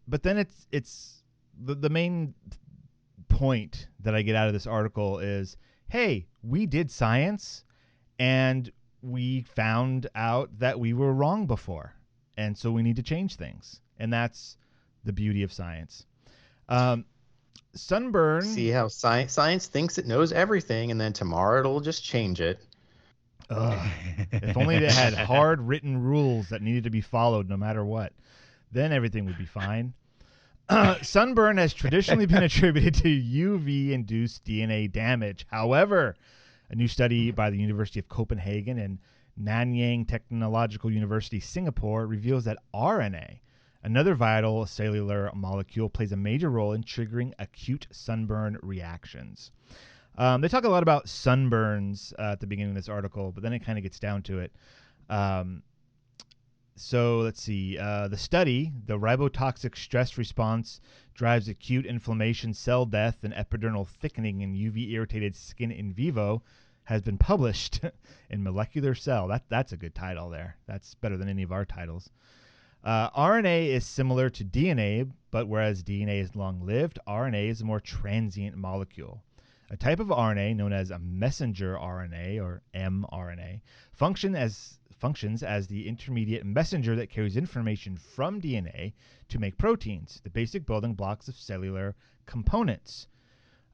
[SPEAKER 2] But then it's the main point that I get out of this article is, hey, we did science and we found out that we were wrong before. And so we need to change things. And that's the beauty of science. Sunburn.
[SPEAKER 4] see how science thinks it knows everything, and then tomorrow it'll just change it.
[SPEAKER 2] If only they had hard written rules that needed to be followed no matter what. Then everything would be fine. Sunburn has traditionally been attributed to UV-induced DNA damage. However, a new study by the University of Copenhagen and Nanyang Technological University, Singapore, reveals that RNA, another vital cellular molecule, plays a major role in triggering acute sunburn reactions. They talk a lot about sunburns at the beginning of this article, but then it kind of gets down to it. So let's see. The study, the ribotoxic stress response drives acute inflammation, cell death, and epidermal thickening in UV-irritated skin in vivo, has been published in Molecular Cell. That's a good title there. That's better than any of our titles. RNA is similar to DNA, but whereas DNA is long-lived, RNA is a more transient molecule. A type of RNA known as a messenger RNA, or mRNA, functions as the intermediate messenger that carries information from DNA to make proteins, the basic building blocks of cellular components.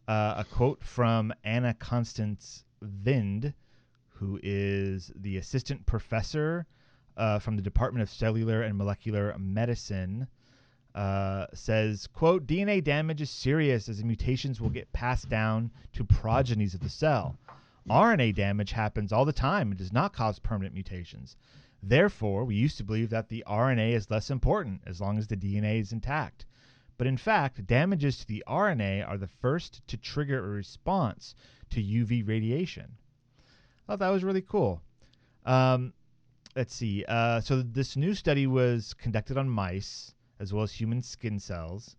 [SPEAKER 2] A quote from Anna Constance Vind, who is the assistant professor from the Department of Cellular and Molecular Medicine says, quote, DNA damage is serious as the mutations will get passed down to progenies of the cell. RNA damage happens all the time and does not cause permanent mutations. Therefore, we used to believe that the RNA is less important as long as the DNA is intact. But in fact, damages to the RNA are the first to trigger a response to UV radiation. I thought that was really cool. Let's see. So this new study was conducted on mice as well as human skin cells.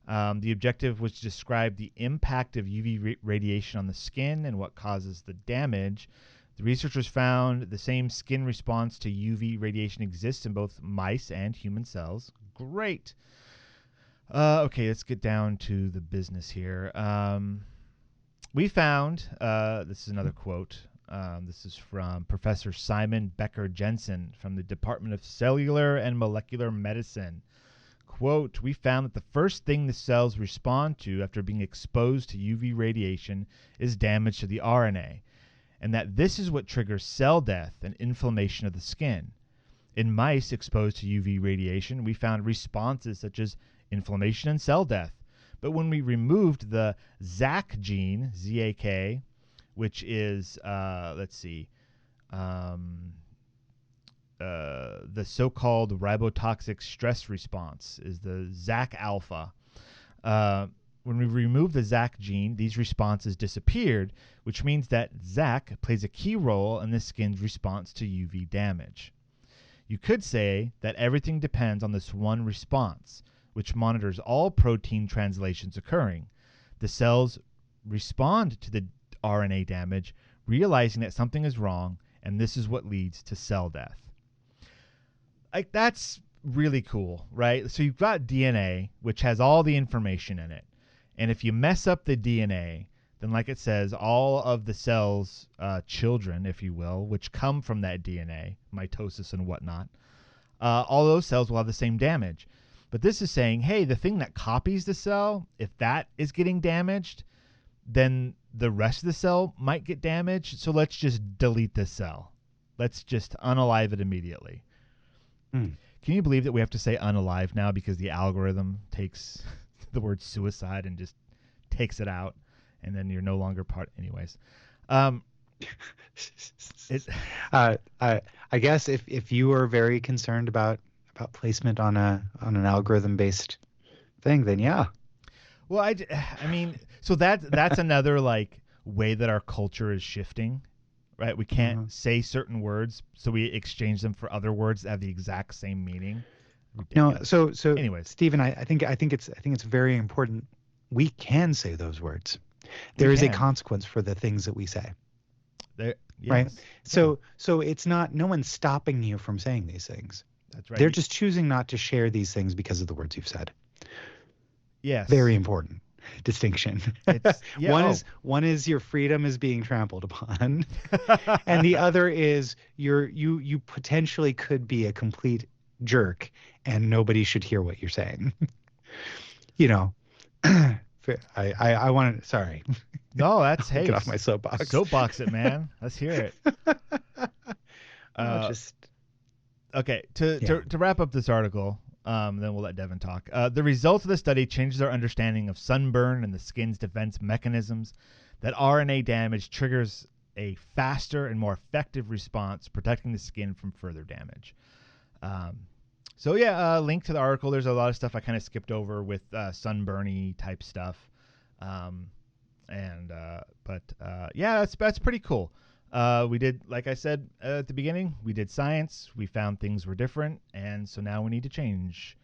[SPEAKER 2] The objective was to describe the impact of UV radiation on the skin and what causes the damage. The researchers found the same skin response to UV radiation exists in both mice and human cells. Great. Okay, let's get down to the business here. We found, this is another quote. This is from Professor Simon Becker-Jensen from the Department of Cellular and Molecular Medicine. Quote, we found that the first thing the cells respond to after being exposed to UV radiation is damage to the RNA, and that this is what triggers cell death and inflammation of the skin. In mice exposed to UV radiation, we found responses such as inflammation and cell death. But when we removed the ZAK gene, Z-A-K, which is, the so-called ribotoxic stress response is the ZAK alpha. When we remove the ZAK gene, these responses disappeared, which means that ZAK plays a key role in the skin's response to UV damage. You could say that everything depends on this one response, which monitors all protein translations occurring. The cells respond to the RNA damage, realizing that something is wrong, and this is what leads to cell death. Like, that's really cool, right? So you've got DNA, which has all the information in it. And if you mess up the DNA, then like it says, all of the cells, children, if you will, which come from that DNA, mitosis and whatnot, all those cells will have the same damage. But this is saying, hey, the thing that copies the cell, if that is getting damaged, then the rest of the cell might get damaged. So let's just delete this cell. Let's just unalive it immediately. Can you believe that we have to say unalive now because the algorithm takes the word suicide and just takes it out, and then you're no longer part anyways? I
[SPEAKER 3] guess if you are very concerned about placement on an algorithm based thing, then yeah.
[SPEAKER 2] Well, I mean, so that's another like way that our culture is shifting, right? We can't say certain words, so we exchange them for other words that have the exact same meaning. Ridiculous.
[SPEAKER 3] No, so
[SPEAKER 2] anyways,
[SPEAKER 3] Stephen, I think it's very important. We can say those words. There is a consequence for the things that we say.
[SPEAKER 2] Yes.
[SPEAKER 3] Right. So it's not, no one's stopping you from saying these things.
[SPEAKER 2] That's right.
[SPEAKER 3] They're just choosing not to share these things because of the words you've said.
[SPEAKER 2] Yes.
[SPEAKER 3] Very important distinction. One is your freedom is being trampled upon, and the other is you potentially could be a complete jerk, and nobody should hear what you're saying. You know, I want to. Sorry.
[SPEAKER 2] No, that's hey.
[SPEAKER 3] Get off my soapbox.
[SPEAKER 2] Soapbox it, man. Let's hear it. Okay. To wrap up this article. Then we'll let Devon talk. The results of the study changes our understanding of sunburn and the skin's defense mechanisms. That RNA damage triggers a faster and more effective response, protecting the skin from further damage. Link to the article. There's a lot of stuff I kind of skipped over with sunburny type stuff. That's pretty cool. We did, like I said at the beginning, we did science. We found things were different, and so now we need to change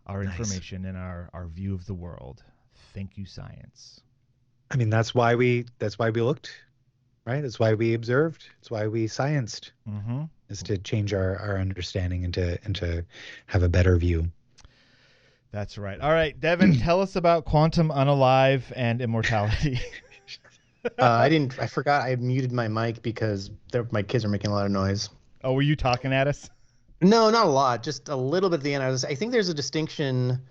[SPEAKER 2] our information and our view of the world. Thank you, science.
[SPEAKER 3] I mean, that's why we looked, right? That's why we observed. That's why we scienced, is to change our understanding and to have a better view.
[SPEAKER 2] That's right. All right, Devon, tell us about quantum unalive and immortality.
[SPEAKER 4] I forgot I muted my mic because my kids are making a lot of noise.
[SPEAKER 2] Oh, were you talking at us?
[SPEAKER 4] No, not a lot. Just a little bit at the end. I think there's a distinction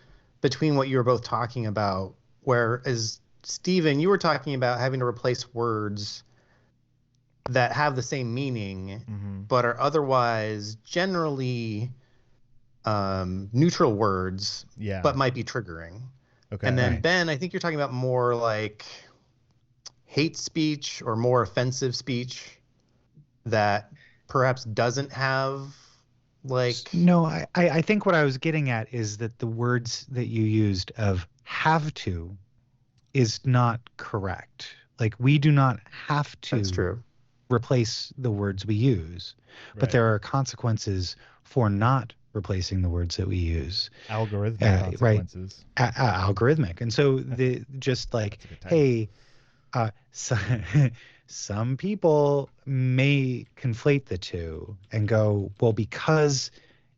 [SPEAKER 4] between what you were both talking about, whereas Stephen, you were talking about having to replace words that have the same meaning, but are otherwise generally neutral words,
[SPEAKER 2] Yeah.
[SPEAKER 4] but might be triggering.
[SPEAKER 2] Okay.
[SPEAKER 4] And then
[SPEAKER 3] Right.
[SPEAKER 4] Ben, I think you're talking about more like hate speech or more offensive speech that perhaps doesn't have like.
[SPEAKER 3] No, I think what I was getting at is that the words that you used of have to is not correct. Like, we do not have
[SPEAKER 4] That's
[SPEAKER 3] to
[SPEAKER 4] true.
[SPEAKER 3] replace the words we use, but
[SPEAKER 2] Right.
[SPEAKER 3] there are consequences for not replacing the words that we use.
[SPEAKER 2] Algorithmic
[SPEAKER 3] Right.
[SPEAKER 2] consequences.
[SPEAKER 3] Algorithmic. And so the just like,
[SPEAKER 2] That's a good
[SPEAKER 3] hey,
[SPEAKER 2] title.
[SPEAKER 3] so, some people may conflate the two and go, well, because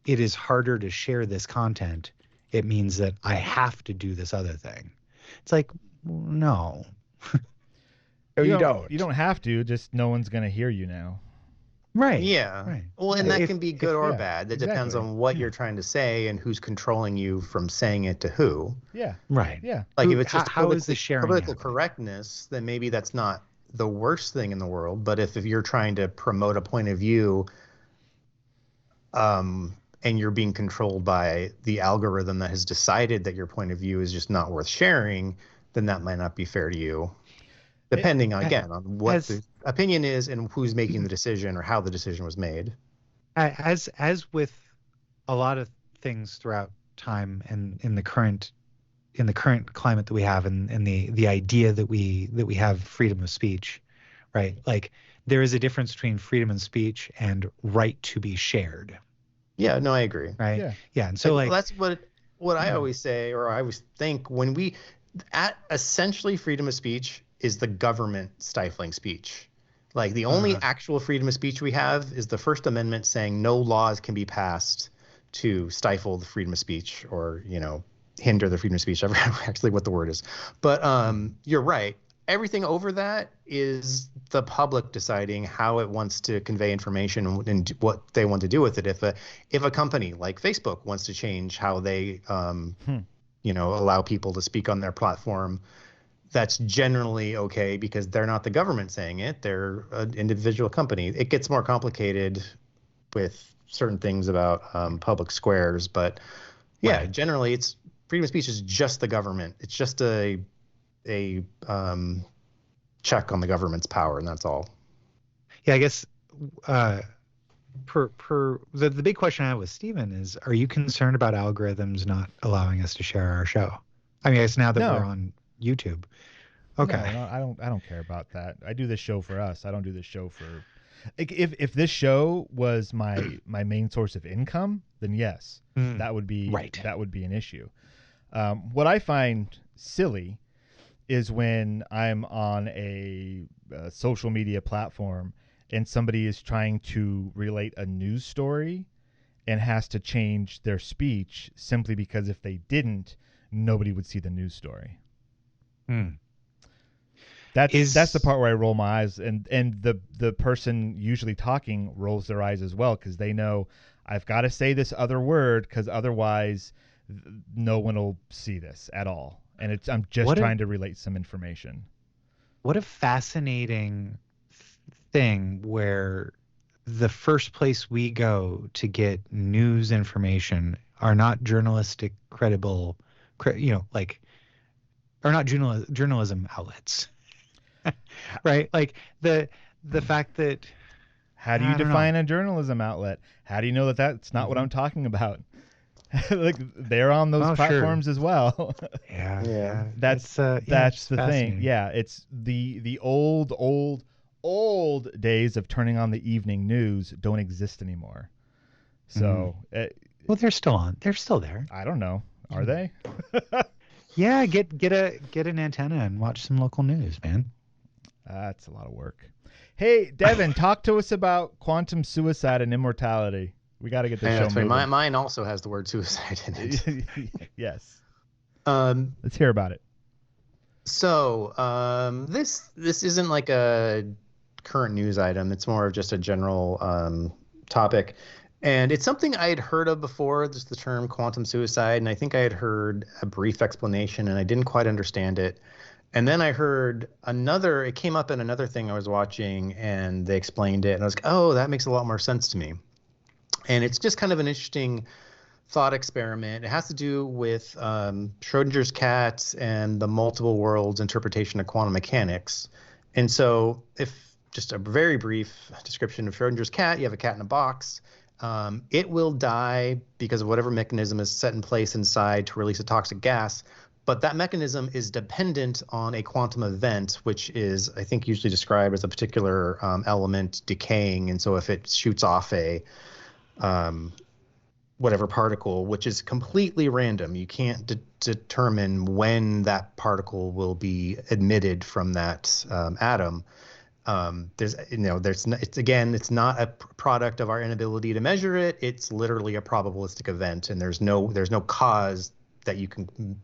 [SPEAKER 3] it is harder to share this content, it means that I have to do this other thing. It's like, no. No, you don't.
[SPEAKER 2] You don't have to. Just no one's gonna hear you now.
[SPEAKER 3] Right.
[SPEAKER 4] Yeah.
[SPEAKER 3] Right.
[SPEAKER 4] Well, and
[SPEAKER 3] Yeah,
[SPEAKER 4] that
[SPEAKER 3] if-
[SPEAKER 4] can be good or
[SPEAKER 2] yeah,
[SPEAKER 4] bad. That depends
[SPEAKER 2] exactly.
[SPEAKER 4] on what you're trying to say and who's controlling you from saying it to who.
[SPEAKER 2] Yeah.
[SPEAKER 3] Right.
[SPEAKER 2] Yeah.
[SPEAKER 4] Like
[SPEAKER 3] Who-
[SPEAKER 4] if it's just
[SPEAKER 3] how is the sharing
[SPEAKER 4] political
[SPEAKER 3] happening?
[SPEAKER 4] correctness, then maybe that's not the worst thing in the world. But if you're trying to promote a point of view, and you're being controlled by the algorithm that has decided that your point of view is just not worth sharing, then that might not be fair to you. Depending again on what the opinion is and who's making the decision or how the decision was made.
[SPEAKER 3] As with a lot of things throughout time and in the current climate that we have, and the idea that we have freedom of speech, right? Like, there is a difference between freedom of speech and right to be shared,
[SPEAKER 4] Yeah, no, I agree.
[SPEAKER 3] right? Yeah, and so like
[SPEAKER 4] that's what I always say, or I always think when we at essentially freedom of speech is the government stifling speech. Like the only actual freedom of speech we have is the First Amendment saying no laws can be passed to stifle the freedom of speech or, hinder the freedom of speech. I forget actually what the word is. But you're right. Everything over that is the public deciding how it wants to convey information and what they want to do with it. If a company like Facebook wants to change how they allow people to speak on their platform, that's generally okay because they're not the government saying it. They're an individual company. It gets more complicated with certain things about public squares, but yeah, generally it's freedom of speech is just the government. It's just a check on the government's power, and that's all.
[SPEAKER 3] Yeah, I guess the big question I have with Steven is, are you concerned about algorithms not allowing us to share our show? I mean, I guess now that we're on YouTube. Okay.
[SPEAKER 2] No, I don't care about that. I do this show for us. I don't do this show for if this show was my main source of income, then yes, that would be an issue. What I find silly is when I'm on a social media platform and somebody is trying to relate a news story and has to change their speech simply because if they didn't, nobody would see the news story. That's the part where I roll my eyes, and the person usually talking rolls their eyes as well because they know I've got to say this other word because otherwise no one will see this at all. And I'm just trying to relate some information.
[SPEAKER 3] What a fascinating thing where the first place we go to get news information are not journalistic credible, are not journalism outlets. Right? Like the fact that
[SPEAKER 2] how do you define a journalism outlet? How do you know that that's not what I'm talking about? Like they're on those platforms as well.
[SPEAKER 3] Yeah.
[SPEAKER 2] That's the thing. Yeah, it's the old days of turning on the evening news don't exist anymore. So
[SPEAKER 3] well, they're still on. They're still there.
[SPEAKER 2] I don't know. Are they?
[SPEAKER 3] Yeah, get an antenna and watch some local news, man.
[SPEAKER 2] That's a lot of work. Hey, Devon, talk to us about quantum suicide and immortality. We got to get this show moving.
[SPEAKER 4] Mine also has the word suicide in it.
[SPEAKER 2] Yes. Let's hear about it.
[SPEAKER 4] So this isn't like a current news item. It's more of just a general topic. And it's something I had heard of before, just the term quantum suicide. And I think I had heard a brief explanation and I didn't quite understand it. And then I heard it came up in another thing I was watching and they explained it. And I was like, oh, that makes a lot more sense to me. And it's just kind of an interesting thought experiment. It has to do with Schrodinger's cat and the multiple worlds interpretation of quantum mechanics. And so if just a very brief description of Schrodinger's cat, you have a cat in a box. It will die because of whatever mechanism is set in place inside to release a toxic gas. But that mechanism is dependent on a quantum event, which is, I think, usually described as a particular element decaying. And so if it shoots off a whatever particle, which is completely random, you can't determine when that particle will be emitted from that atom. It's not a product of our inability to measure it. It's literally a probabilistic event, and there's no cause that you can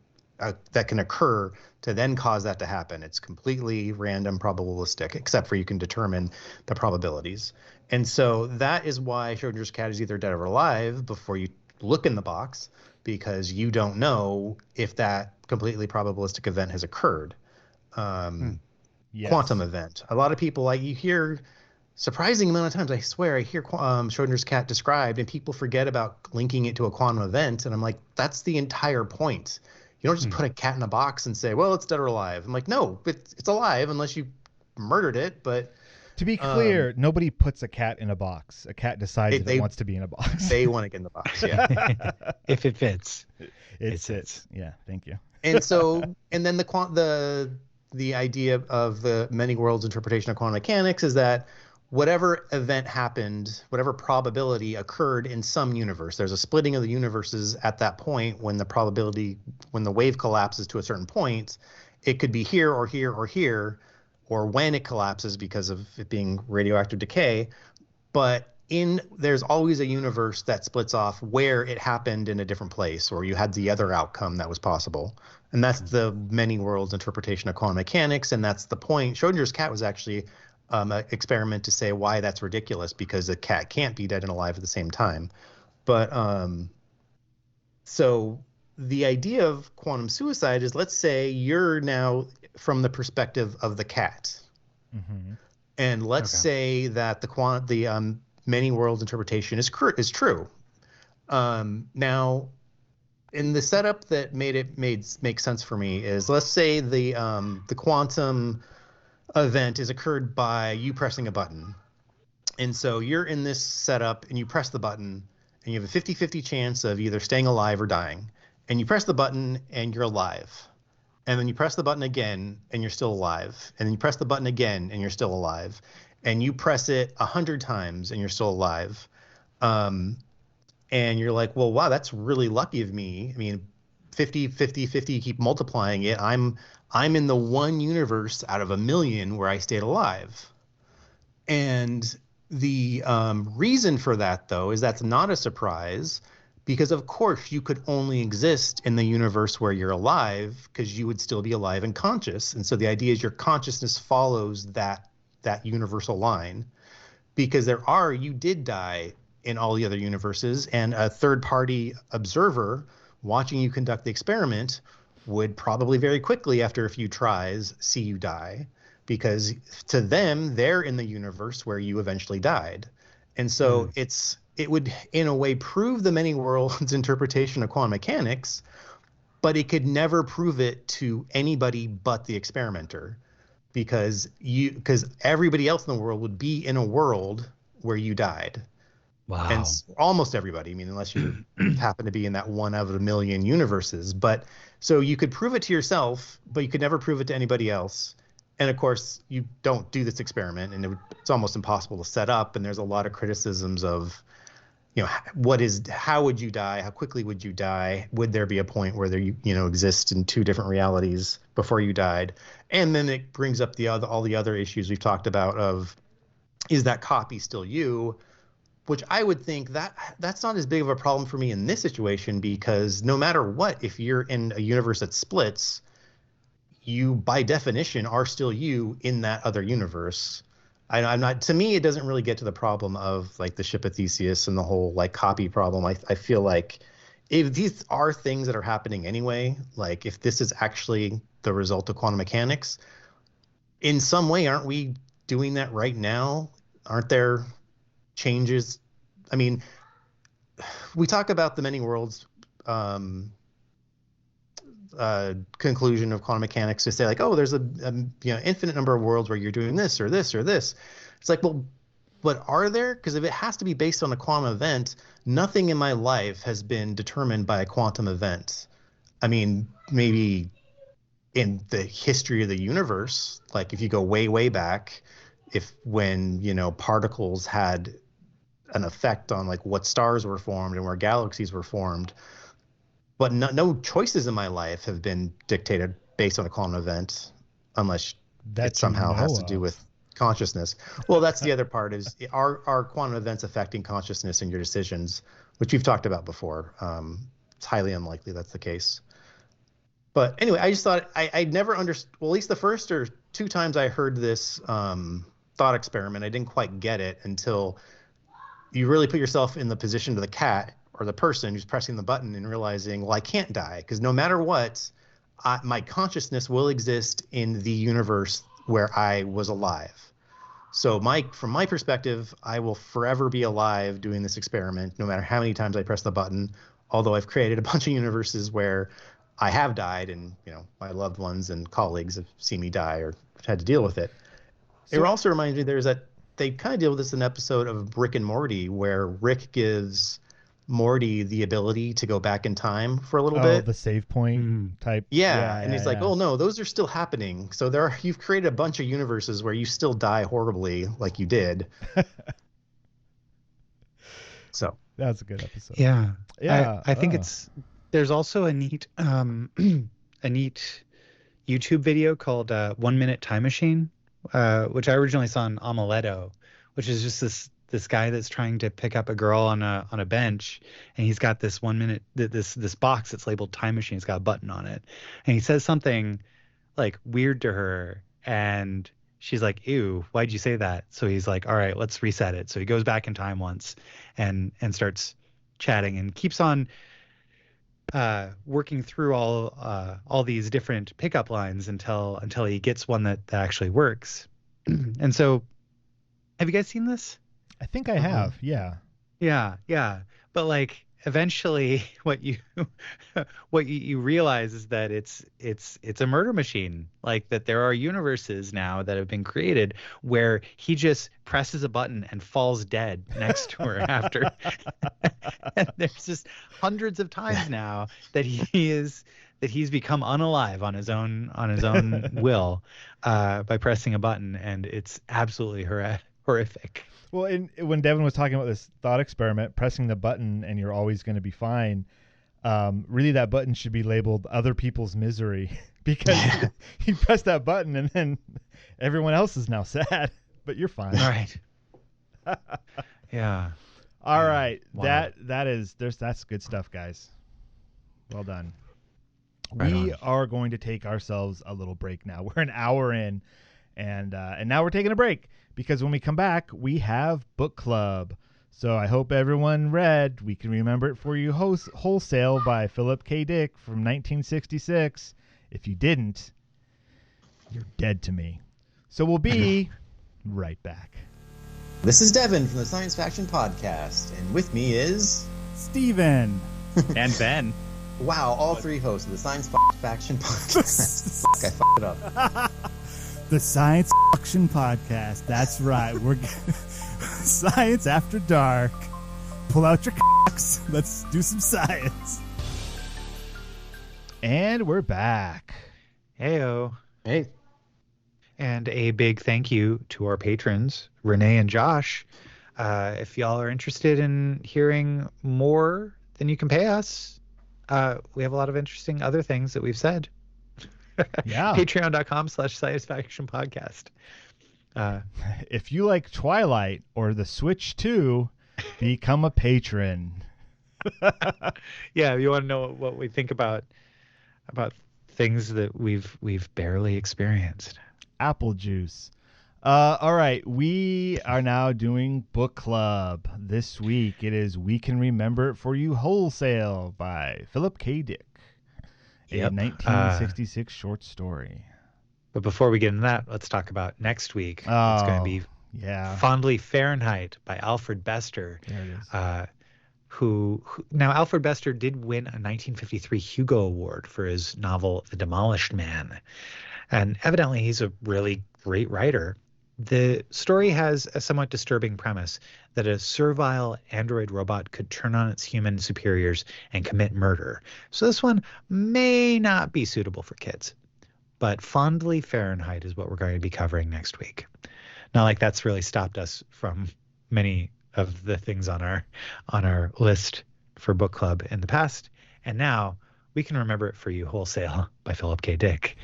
[SPEAKER 4] that can occur to then cause that to happen. It's completely random, probabilistic, except for you can determine the probabilities. And so that is why Schrodinger's cat is either dead or alive before you look in the box, because you don't know if that completely probabilistic event has occurred.
[SPEAKER 2] Yes.
[SPEAKER 4] Quantum event. A lot of people, like, you hear surprising amount of times, I swear, I hear Schrodinger's cat described, and people forget about linking it to a quantum event. And I'm like, that's the entire point. You don't just put a cat in a box and say, well, it's dead or alive. I'm like, no, it's alive unless you murdered it. But
[SPEAKER 2] to be clear, nobody puts a cat in a box. A cat decides if it wants to be in a box.
[SPEAKER 4] They want to get in the box, yeah.
[SPEAKER 3] If it fits.
[SPEAKER 2] It sits. Yeah, thank you.
[SPEAKER 4] And so, and then the idea of the many worlds interpretation of quantum mechanics is that whatever event happened, whatever probability occurred in some universe, there's a splitting of the universes at that point when the wave collapses to a certain point. It could be here or here or here, or when it collapses because of it being radioactive decay. But there's always a universe that splits off where it happened in a different place, or you had the other outcome that was possible. And that's the many worlds interpretation of quantum mechanics. And that's the point. Schrodinger's cat was actually an experiment to say why that's ridiculous, because a cat can't be dead and alive at the same time. But so the idea of quantum suicide is, let's say you're now from the perspective of the cat. Mm-hmm. And let's say that the many worlds interpretation is true. Now, in the setup that make sense for me is, let's say the quantum event is occurred by you pressing a button. And so you're in this setup and you press the button and you have a 50-50 chance of either staying alive or dying. And you press the button and you're alive. And then you press the button again and you're still alive. And then you press the button again and you're still alive. And you press it 100 times and you're still alive. And you're like, well, wow, that's really lucky of me. I mean, 50, 50, 50, you keep multiplying it. I'm in the one universe out of a million where I stayed alive. And the reason for that, though, is that's not a surprise, because of course you could only exist in the universe where you're alive, because you would still be alive and conscious. And so the idea is your consciousness follows that universal line, because you did die in all the other universes, and a third-party observer watching you conduct the experiment would probably very quickly, after a few tries, see you die, because to them, they're in the universe where you eventually died. And so it would, in a way, prove the many worlds interpretation of quantum mechanics, but it could never prove it to anybody but the experimenter, because everybody else in the world would be in a world where you died.
[SPEAKER 3] Wow.
[SPEAKER 4] And almost everybody, I mean, unless you happen to be in that one out of a million universes. But so you could prove it to yourself, but you could never prove it to anybody else. And of course, you don't do this experiment, and it's almost impossible to set up. And there's a lot of criticisms of, how would you die? How quickly would you die? Would there be a point where there exist in two different realities before you died? And then it brings up all the other issues we've talked about of, is that copy still you? Which I would think that's not as big of a problem for me in this situation, because no matter what, if you're in a universe that splits, you by definition are still you in that other universe. I'm not. To me, it doesn't really get to the problem of like the ship of Theseus and the whole like copy problem. I feel like if these are things that are happening anyway, like if this is actually the result of quantum mechanics, in some way, aren't we doing that right now? Aren't there changes? I mean, we talk about the many worlds conclusion of quantum mechanics to say like, oh, there's a infinite number of worlds where you're doing this or this or this. It's like, well, but are there? Because if it has to be based on a quantum event, nothing in my life has been determined by a quantum event. I mean, maybe in the history of the universe, like if you go way, way back, when particles had an effect on like what stars were formed and where galaxies were formed, but no choices in my life have been dictated based on a quantum event, unless it somehow has to do with consciousness. Well, that's the other part is are quantum events affecting consciousness and your decisions, which we've talked about before. It's highly unlikely that's the case. But anyway, I just thought I'd never understood. Well, at least the first or two times I heard this thought experiment, I didn't quite get it until you really put yourself in the position of the cat or the person who's pressing the button and realizing, well, I can't die because no matter what, my consciousness will exist in the universe where I was alive. So from my perspective, I will forever be alive doing this experiment, no matter how many times I press the button, although I've created a bunch of universes where I have died and, my loved ones and colleagues have seen me die or had to deal with it. It also reminds me they kind of deal with this in an episode of Rick and Morty where Rick gives Morty the ability to go back in time for a little bit.
[SPEAKER 2] The save point type.
[SPEAKER 4] Yeah, and he's like, oh no, those are still happening. So you've created a bunch of universes where you still die horribly like you did. So
[SPEAKER 2] that's a good episode.
[SPEAKER 3] Yeah. I think there's also a neat YouTube video called 1 Minute Time Machine, which I originally saw in Amuleto, which is just this guy that's trying to pick up a girl on a bench, and he's got this 1 minute this box that's labeled time machine. It's got a button on it, and he says something like weird to her, and she's like, ew, why'd you say that? So he's like, all right, let's reset it. So he goes back in time once and starts chatting and keeps on working through all these different pickup lines until he gets one that actually works. And so have you guys seen this?
[SPEAKER 2] I think I have. Yeah. But like eventually what you realize is that it's a murder machine. Like that there are universes now that have been created where he just presses a button and falls dead next to her after. And there's just hundreds of times now that he's become unalive on his own will by pressing a button, and it's absolutely horrific. Well, when Devon was talking about this thought experiment, pressing the button and you're always going to be fine, really that button should be labeled other people's misery because you press that button and then everyone else is now sad, but you're fine.
[SPEAKER 3] All right. Yeah.
[SPEAKER 2] All right.
[SPEAKER 3] Wow.
[SPEAKER 2] That's good stuff, guys. Well done.
[SPEAKER 3] Right
[SPEAKER 2] we
[SPEAKER 3] on.
[SPEAKER 2] are going to take ourselves a little break now. We're an hour in, and now we're taking a break. Because when we come back, we have book club. So I hope everyone read We Can Remember It For You Wholesale by Philip K. Dick from 1966. If you didn't, you're dead to me. So we'll be right back.
[SPEAKER 4] This is Devon from the Science Faction Podcast, and with me is...
[SPEAKER 2] Steven.
[SPEAKER 3] And Ben.
[SPEAKER 4] Wow, all three hosts of the Science Faction Podcast. Fuck, I fucked it up.
[SPEAKER 2] The Science Faction Podcast. That's right. We're Science After Dark. Pull out your cocks. Let's do some science. And we're back.
[SPEAKER 3] Heyo.
[SPEAKER 4] Hey.
[SPEAKER 3] And a big thank you to our patrons, Renee and Josh. If y'all are interested in hearing more than you can pay us, we have a lot of interesting other things that we've said.
[SPEAKER 2] Yeah.
[SPEAKER 3] Patreon.com/Science Faction Podcast.
[SPEAKER 2] If you like Twilight or The Switch 2, become a patron.
[SPEAKER 3] Yeah, if you want to know what we think about things that we've barely experienced.
[SPEAKER 2] Apple juice. All right, we are now doing book club. This week it is We Can Remember It For You Wholesale by Philip K. Dick.
[SPEAKER 3] Yep.
[SPEAKER 2] A 1966 short story.
[SPEAKER 3] But before we get into that, let's talk about next week. It's going to be
[SPEAKER 2] Fondly
[SPEAKER 3] Fondly Fahrenheit by Alfred Bester.
[SPEAKER 2] There it is.
[SPEAKER 3] who now Alfred Bester did win a 1953 Hugo Award for his novel The Demolished Man, and evidently he's a really great writer. The story has a somewhat disturbing premise that a servile android robot could turn on its human superiors and commit murder. So this one may not be suitable for kids, but Fondly Fahrenheit is what we're going to be covering next week. Not like that's really stopped us from many of the things on our list for book club in the past, and now we can remember it for you wholesale by Philip K. Dick.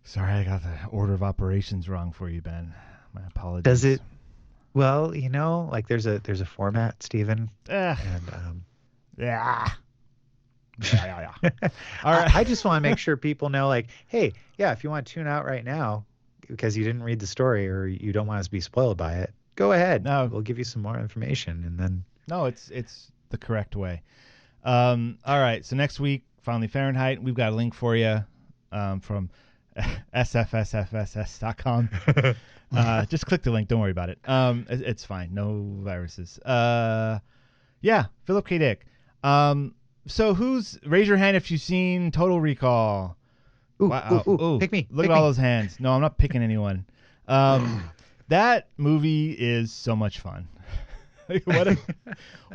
[SPEAKER 2] Sorry, I got the order of operations wrong for you, Ben. My apologies.
[SPEAKER 3] Does it? Well, like there's a format, Stephen.
[SPEAKER 2] Yeah.
[SPEAKER 3] And
[SPEAKER 2] Yeah.
[SPEAKER 3] All right. I just want to make sure people know, like, hey, yeah, if you want to tune out right now because you didn't read the story or you don't want us to be spoiled by it, go ahead.
[SPEAKER 2] No,
[SPEAKER 3] we'll give you some more information, and then.
[SPEAKER 2] No, it's the correct way. All right. So next week, Finally Fahrenheit. We've got a link for you from sfsfss.com. Just click the link. Don't worry about it. It's fine. No viruses. Yeah, Philip K. Dick. So raise your hand if you've seen Total Recall.
[SPEAKER 3] Ooh,
[SPEAKER 2] wow.
[SPEAKER 3] Ooh. Pick me.
[SPEAKER 2] Look at all those hands. No, I'm not picking anyone. That movie is so much fun.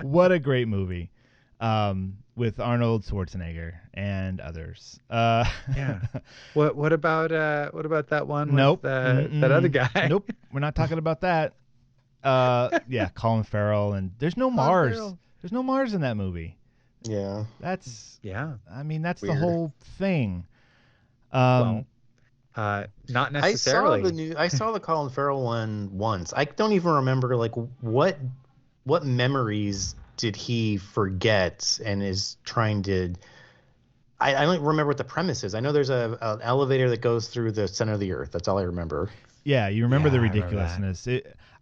[SPEAKER 2] What a great movie. With Arnold Schwarzenegger and others.
[SPEAKER 3] Yeah. What about that one?
[SPEAKER 2] Nope.
[SPEAKER 3] With, that other guy.
[SPEAKER 2] Nope. We're not talking about that. Yeah, Colin Farrell, and there's no Mars. There's no Mars in that movie.
[SPEAKER 4] Yeah.
[SPEAKER 2] That's
[SPEAKER 3] weird.
[SPEAKER 2] The whole thing.
[SPEAKER 3] Not necessarily.
[SPEAKER 4] I saw the Colin Farrell one once. I don't even remember like what memories did he forget and is trying to. I don't remember what the premise is. I know there's an elevator that goes through the center of the earth. That's all I remember.
[SPEAKER 2] Yeah, you remember the ridiculousness.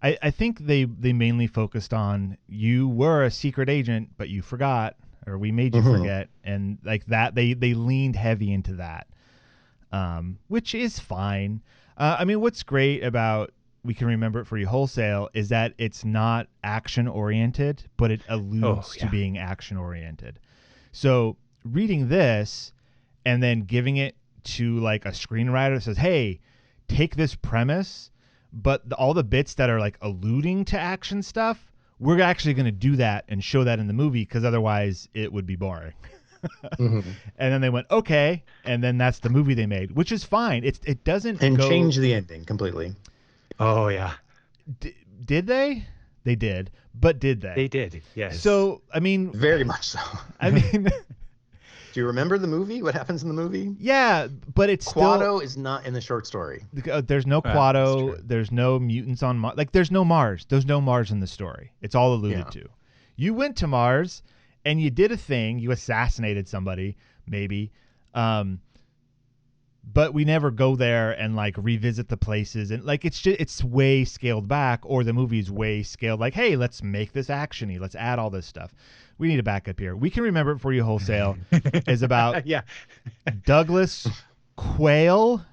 [SPEAKER 2] I think they mainly focused on you were a secret agent, but you forgot, or we made you forget, and like that they leaned heavy into that, which is fine. I mean, what's great about We Can Remember It For You Wholesale is that it's not action oriented, but it alludes to being action oriented. So reading this and then giving it to like a screenwriter that says, hey, take this premise, but all the bits that are like alluding to action stuff, we're actually going to do that and show that in the movie because otherwise it would be boring. And then they went, okay. And then that's the movie they made, which is fine. It doesn't
[SPEAKER 4] change the ending completely.
[SPEAKER 3] Oh, yeah.
[SPEAKER 2] Did they? They did. But did they?
[SPEAKER 3] They did, yes.
[SPEAKER 2] So, I mean...
[SPEAKER 4] Very much so.
[SPEAKER 2] I mean...
[SPEAKER 4] Do you remember the movie? What happens in the movie?
[SPEAKER 2] Yeah, but it's
[SPEAKER 4] Quado is not in the short story.
[SPEAKER 2] There's no Quado. There's no mutants on Mars. Like, there's no Mars. There's no Mars in the story. It's all alluded to. You went to Mars, and you did a thing. You assassinated somebody, maybe. But we never go there and like revisit the places, and like it's way scaled back, or the movie's way scaled. Like, hey, let's make this actiony. Let's add all this stuff. We need a backup here. We Can Remember It For You Wholesale is about Douglas Quayle.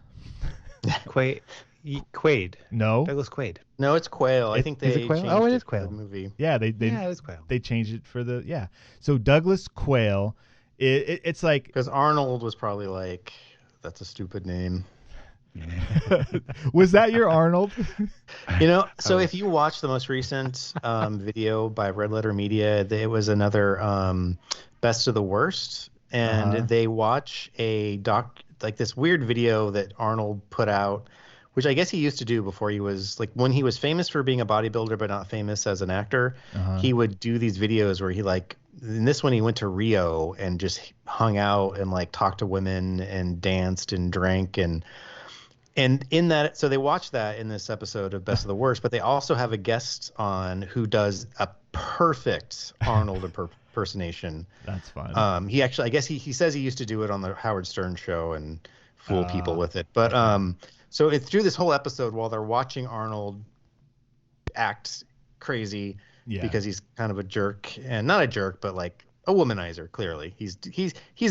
[SPEAKER 3] Quaid.
[SPEAKER 2] No.
[SPEAKER 3] Douglas Quaid.
[SPEAKER 4] No, it's Quayle. I think they changed
[SPEAKER 3] it is Quayle.
[SPEAKER 4] for the movie.
[SPEAKER 2] Yeah, it is Quayle. They changed it for the So Douglas Quayle. It's like
[SPEAKER 4] because Arnold was probably like, that's a stupid name.
[SPEAKER 2] Was that your Arnold?
[SPEAKER 4] So if you watch the most recent video by Red Letter Media, it was another Best of the Worst, and they watch like this weird video that Arnold put out, which I guess he used to do before he was like, when he was famous for being a bodybuilder but not famous as an actor. He would do these videos where he like, in this one he went to Rio and just hung out and like talked to women and danced and drank and in that, so they watch that in this episode of Best of the Worst, but they also have a guest on who does a perfect Arnold impersonation.
[SPEAKER 2] That's fun.
[SPEAKER 4] He actually, I guess he says he used to do it on the Howard Stern show and fool people with it. But so it's through this whole episode while they're watching Arnold act crazy because he's kind of a jerk, and not a jerk, but like a womanizer. Clearly, he's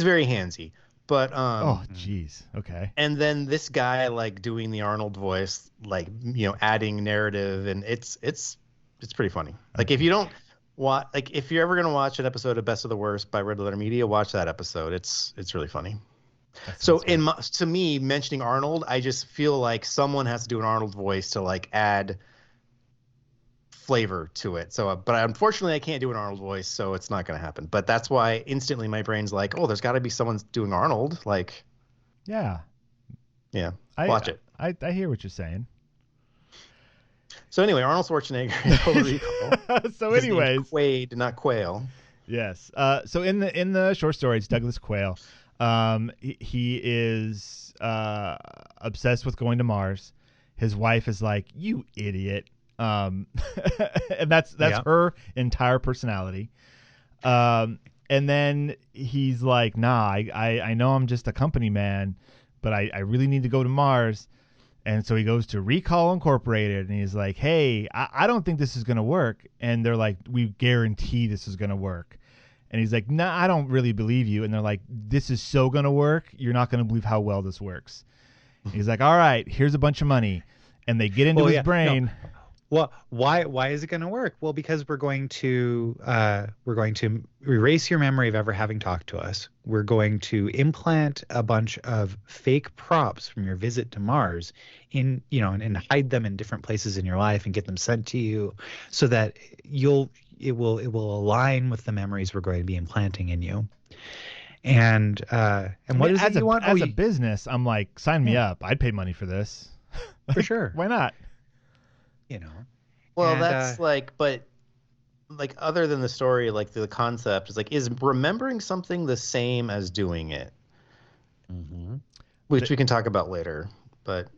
[SPEAKER 4] very handsy. But
[SPEAKER 2] oh jeez, okay.
[SPEAKER 4] And then this guy like doing the Arnold voice, like adding narrative, and it's pretty funny. Like if you don't Like if you're ever gonna watch an episode of Best of the Worst by Red Letter Media, watch that episode. It's really funny. So to me, mentioning Arnold, I just feel like someone has to do an Arnold voice to like add flavor to it. So, but unfortunately, I can't do an Arnold voice, so it's not going to happen. But that's why instantly my brain's like, oh, there's got to be someone doing Arnold. Like,
[SPEAKER 2] yeah,
[SPEAKER 4] watch it.
[SPEAKER 2] I hear what you're saying.
[SPEAKER 4] So anyway, Arnold Schwarzenegger in Total Recall.
[SPEAKER 2] So anyways,
[SPEAKER 4] Quaid, not Quail.
[SPEAKER 2] Yes. So in the short story, it's Douglas Quayle. He is obsessed with going to Mars. His wife is like, "You idiot," and that's her entire personality. And then he's like, "Nah, I know I'm just a company man, but I really need to go to Mars." And so he goes to Recall Incorporated, and he's like, "Hey, I don't think this is gonna work." And they're like, "We guarantee this is gonna work." And he's like, "Nah, I don't really believe you." And they're like, "This is so going to work. You're not going to believe how well this works." And he's like, "All right, here's a bunch of money." And they get into his brain.
[SPEAKER 3] No. Well, why is it going to work? Well, because we're going to erase your memory of ever having talked to us. We're going to implant a bunch of fake props from your visit to Mars and hide them in different places in your life and get them sent to you so that it will align with the memories we're going to be implanting in you. And what is it you want?
[SPEAKER 2] As a business, I'm like, sign me up. I'd pay money for this.
[SPEAKER 3] For sure.
[SPEAKER 2] Why not?
[SPEAKER 4] Well, that's but other than the story, like the concept is like, is remembering something the same as doing it? Mm-hmm. Which we can talk about later. But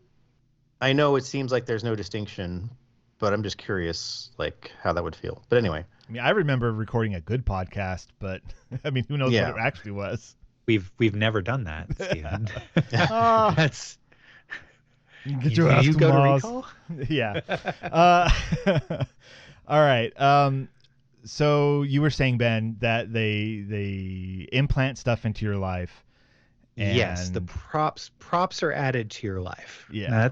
[SPEAKER 4] I know it seems like there's no distinction, but I'm just curious, like, how that would feel. But anyway.
[SPEAKER 2] I mean, I remember recording a good podcast, but I mean, who knows what it actually was?
[SPEAKER 3] We've never done that, Stephen.
[SPEAKER 2] That's get your ass
[SPEAKER 3] you
[SPEAKER 2] to
[SPEAKER 3] go
[SPEAKER 2] Mars.
[SPEAKER 3] to Recall?
[SPEAKER 2] Yeah. All right. So you were saying, Ben, that they implant stuff into your life.
[SPEAKER 3] Yes, the props are added to your life.
[SPEAKER 2] Yeah,
[SPEAKER 3] now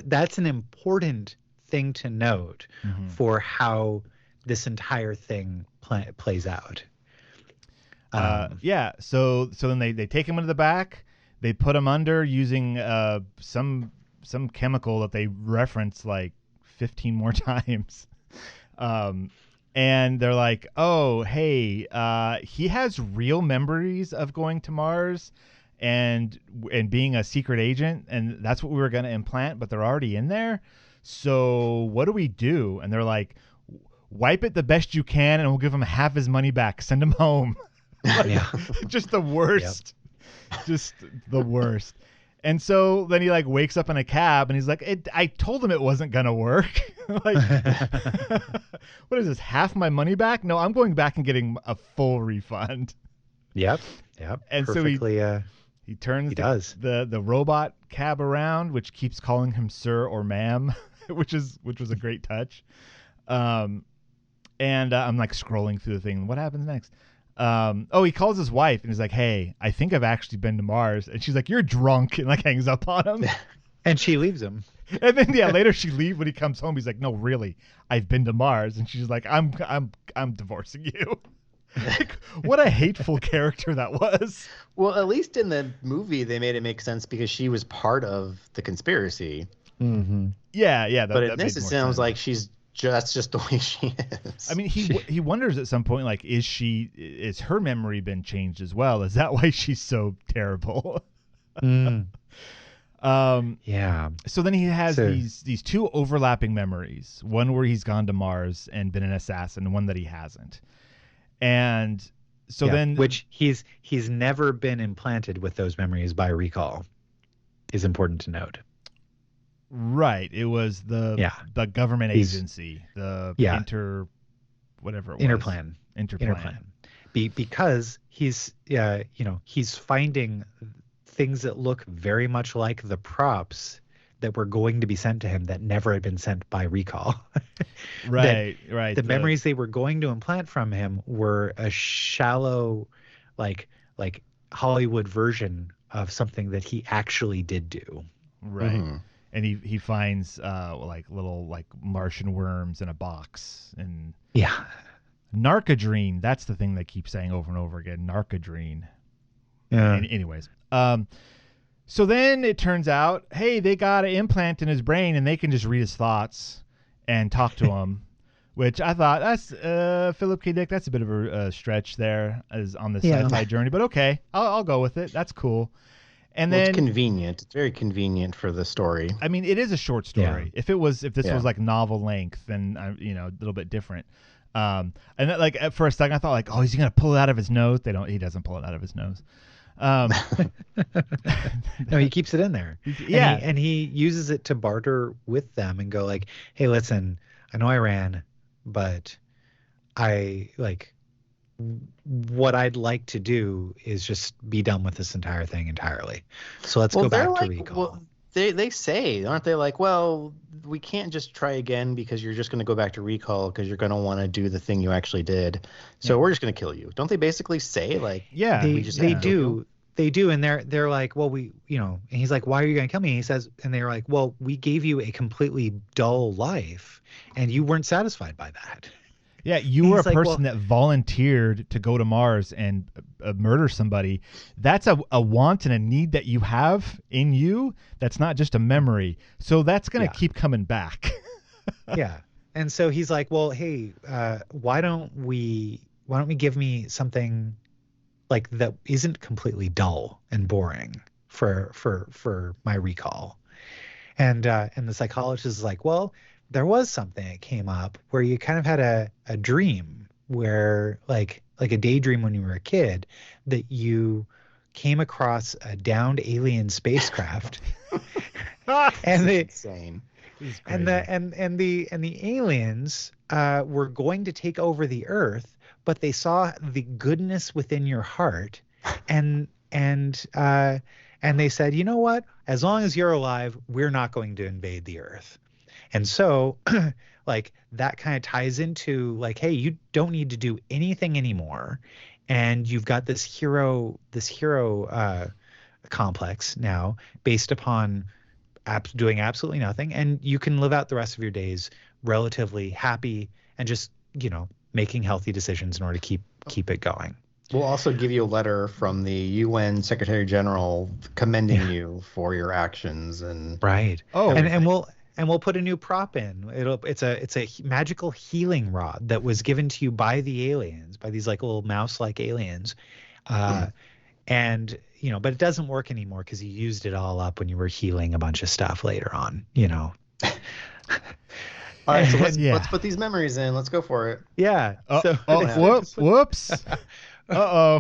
[SPEAKER 3] that's an important thing to note for how this entire thing plays out.
[SPEAKER 2] So then they take him into the back. They put him under using some chemical that they reference like 15 more times. And they're like, "Oh, hey, he has real memories of going to Mars and being a secret agent, and that's what we were going to implant, but they're already in there. So what do we do?" And they're like, "Wipe it the best you can, and we'll give him half his money back. Send him home." Just the worst. Yep. Just the worst. And so then he like wakes up in a cab and he's like, I told him it wasn't going to work. Like, what is this? Half my money back? No, I'm going back and getting a full refund.
[SPEAKER 3] Yep.
[SPEAKER 2] And
[SPEAKER 3] perfectly,
[SPEAKER 2] so he turns the robot cab around, which keeps calling him sir or ma'am, which was a great touch. And I'm like scrolling through the thing. What happens next? He calls his wife and he's like, "Hey, I think I've actually been to Mars." And she's like, "You're drunk," and like hangs up on him.
[SPEAKER 3] And she leaves him.
[SPEAKER 2] And then later she leaves when he comes home. He's like, "No, really, I've been to Mars." And she's like, I'm divorcing you." Like, what a hateful character that was.
[SPEAKER 4] Well, at least in the movie they made it make sense because she was part of the conspiracy.
[SPEAKER 3] Mm-hmm.
[SPEAKER 2] Yeah.
[SPEAKER 4] But in this, it sounds like that's just the way she is.
[SPEAKER 2] I mean, he wonders at some point, like, is her memory been changed as well? Is that why she's so terrible?
[SPEAKER 3] Yeah.
[SPEAKER 2] So then he has these two overlapping memories. One where he's gone to Mars and been an assassin, and one that he hasn't. And so then,
[SPEAKER 3] which he's never been implanted with those memories by Recall, is important to note.
[SPEAKER 2] Right. It was the government agency, Interplan.
[SPEAKER 3] Because he's finding things that look very much like the props that were going to be sent to him that never had been sent by Recall.
[SPEAKER 2] Right.
[SPEAKER 3] The memories they were going to implant from him were a shallow, like Hollywood version of something that he actually did do.
[SPEAKER 2] Right. Mm-hmm. And he finds like little like Martian worms in a box, and Narcadrene. That's the thing they keep saying over and over again. Narcadrene.
[SPEAKER 3] Yeah.
[SPEAKER 2] Anyways. So then it turns out, hey, they got an implant in his brain and they can just read his thoughts and talk to him, which I thought, that's Philip K. Dick, that's a bit of a stretch there as on the sci-fi journey, but okay, I'll go with it. That's cool. And then
[SPEAKER 4] it's convenient. It's very convenient for the story.
[SPEAKER 2] I mean, it is a short story.
[SPEAKER 3] Yeah.
[SPEAKER 2] If this was like novel length, then a little bit different. And that, like for a second, I thought like, oh, is he gonna pull it out of his nose? He doesn't pull it out of his nose.
[SPEAKER 3] No, he keeps it in there.
[SPEAKER 2] Yeah,
[SPEAKER 3] and he uses it to barter with them and go like, hey, listen, I know I ran, but I like what I'd like to do is just be done with this entire thing entirely. So let's go back to recall.
[SPEAKER 4] Well, they say, aren't they, like, well, we can't just try again because you're just going to go back to recall because you're going to want to do the thing you actually did. So we're just going to kill you. Don't they basically say, like,
[SPEAKER 2] yeah,
[SPEAKER 3] they do. They do, and they're like, well, and he's like, why are you going to kill me? And he says, and they're like, well, we gave you a completely dull life, and you weren't satisfied by that.
[SPEAKER 2] Yeah, you were a person that volunteered to go to Mars and murder somebody. That's a want and a need that you have in you. That's not just a memory. So that's going to keep coming back.
[SPEAKER 3] Yeah, and so he's like, well, hey, why don't we give me something like that isn't completely dull and boring for my recall. And the psychologist is like, well, there was something that came up where you kind of had a dream where like a daydream when you were a kid that you came across a downed alien spacecraft. And
[SPEAKER 4] insane.
[SPEAKER 3] And the aliens were going to take over the Earth, but they saw the goodness within your heart, and they said, you know what? As long as you're alive, we're not going to invade the Earth. And so, like, that kind of ties into like, hey, you don't need to do anything anymore, and you've got this hero complex now based upon doing absolutely nothing, and you can live out the rest of your days relatively happy and just making healthy decisions in order to keep it going.
[SPEAKER 4] We'll also give you a letter from the UN Secretary General commending you for your actions and
[SPEAKER 3] right. Oh, and we'll put a new prop in. It's a magical healing rod that was given to you by the aliens, by these like little mouse-like aliens, and but it doesn't work anymore because you used it all up when you were healing a bunch of stuff later on.
[SPEAKER 4] All right, so let's put these memories in. Let's go for it.
[SPEAKER 3] Yeah.
[SPEAKER 2] Whoops. Uh-oh.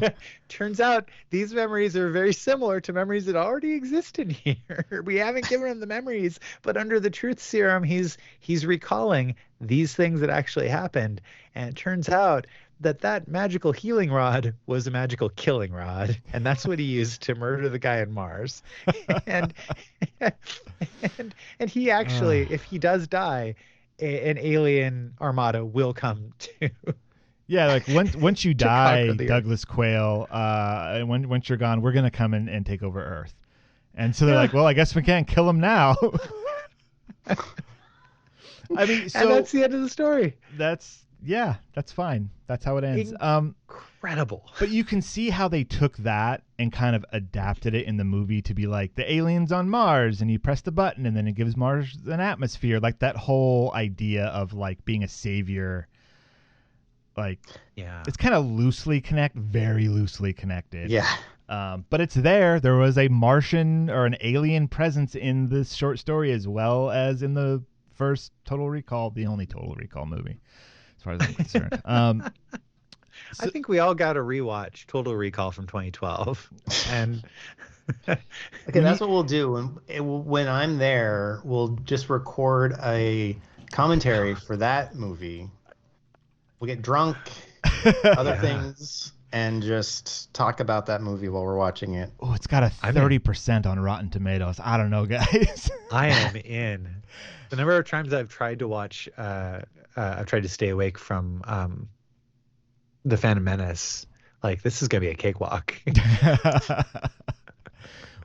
[SPEAKER 3] Turns out these memories are very similar to memories that already exist in here. We haven't given him the memories, but under the truth serum, he's recalling these things that actually happened. And it turns out that magical healing rod was a magical killing rod, and that's what he used to murder the guy on Mars. and he actually, if he does die, an alien armada will come to.
[SPEAKER 2] Yeah, like once you die, Douglas Quayle, once you're gone, we're gonna come in and take over Earth. And so they're like, well, I guess we can't kill him now. I mean, so
[SPEAKER 3] and that's the end of the story.
[SPEAKER 2] That's fine. That's how it ends.
[SPEAKER 3] Incredible.
[SPEAKER 2] But you can see how they took that and kind of adapted it in the movie to be like the aliens on Mars, and you press the button and then it gives Mars an atmosphere, like that whole idea of like being a savior. Like, yeah, it's kind of very loosely connected.
[SPEAKER 4] Yeah.
[SPEAKER 2] But it's there. There was a Martian or an alien presence in this short story as well as in the first Total Recall, the only Total Recall movie, as far as I'm concerned.
[SPEAKER 3] I think we all got to rewatch Total Recall from 2012. And
[SPEAKER 4] okay, that's what we'll do. When I'm there, we'll just record a commentary for that movie. We'll get drunk, other things, and just talk about that movie while we're watching it.
[SPEAKER 2] Oh, it's got a 30% on Rotten Tomatoes. I don't know, guys.
[SPEAKER 3] I am in. The number of times I've tried to watch, I've tried to stay awake from The Phantom Menace. Like, this is gonna be a cakewalk.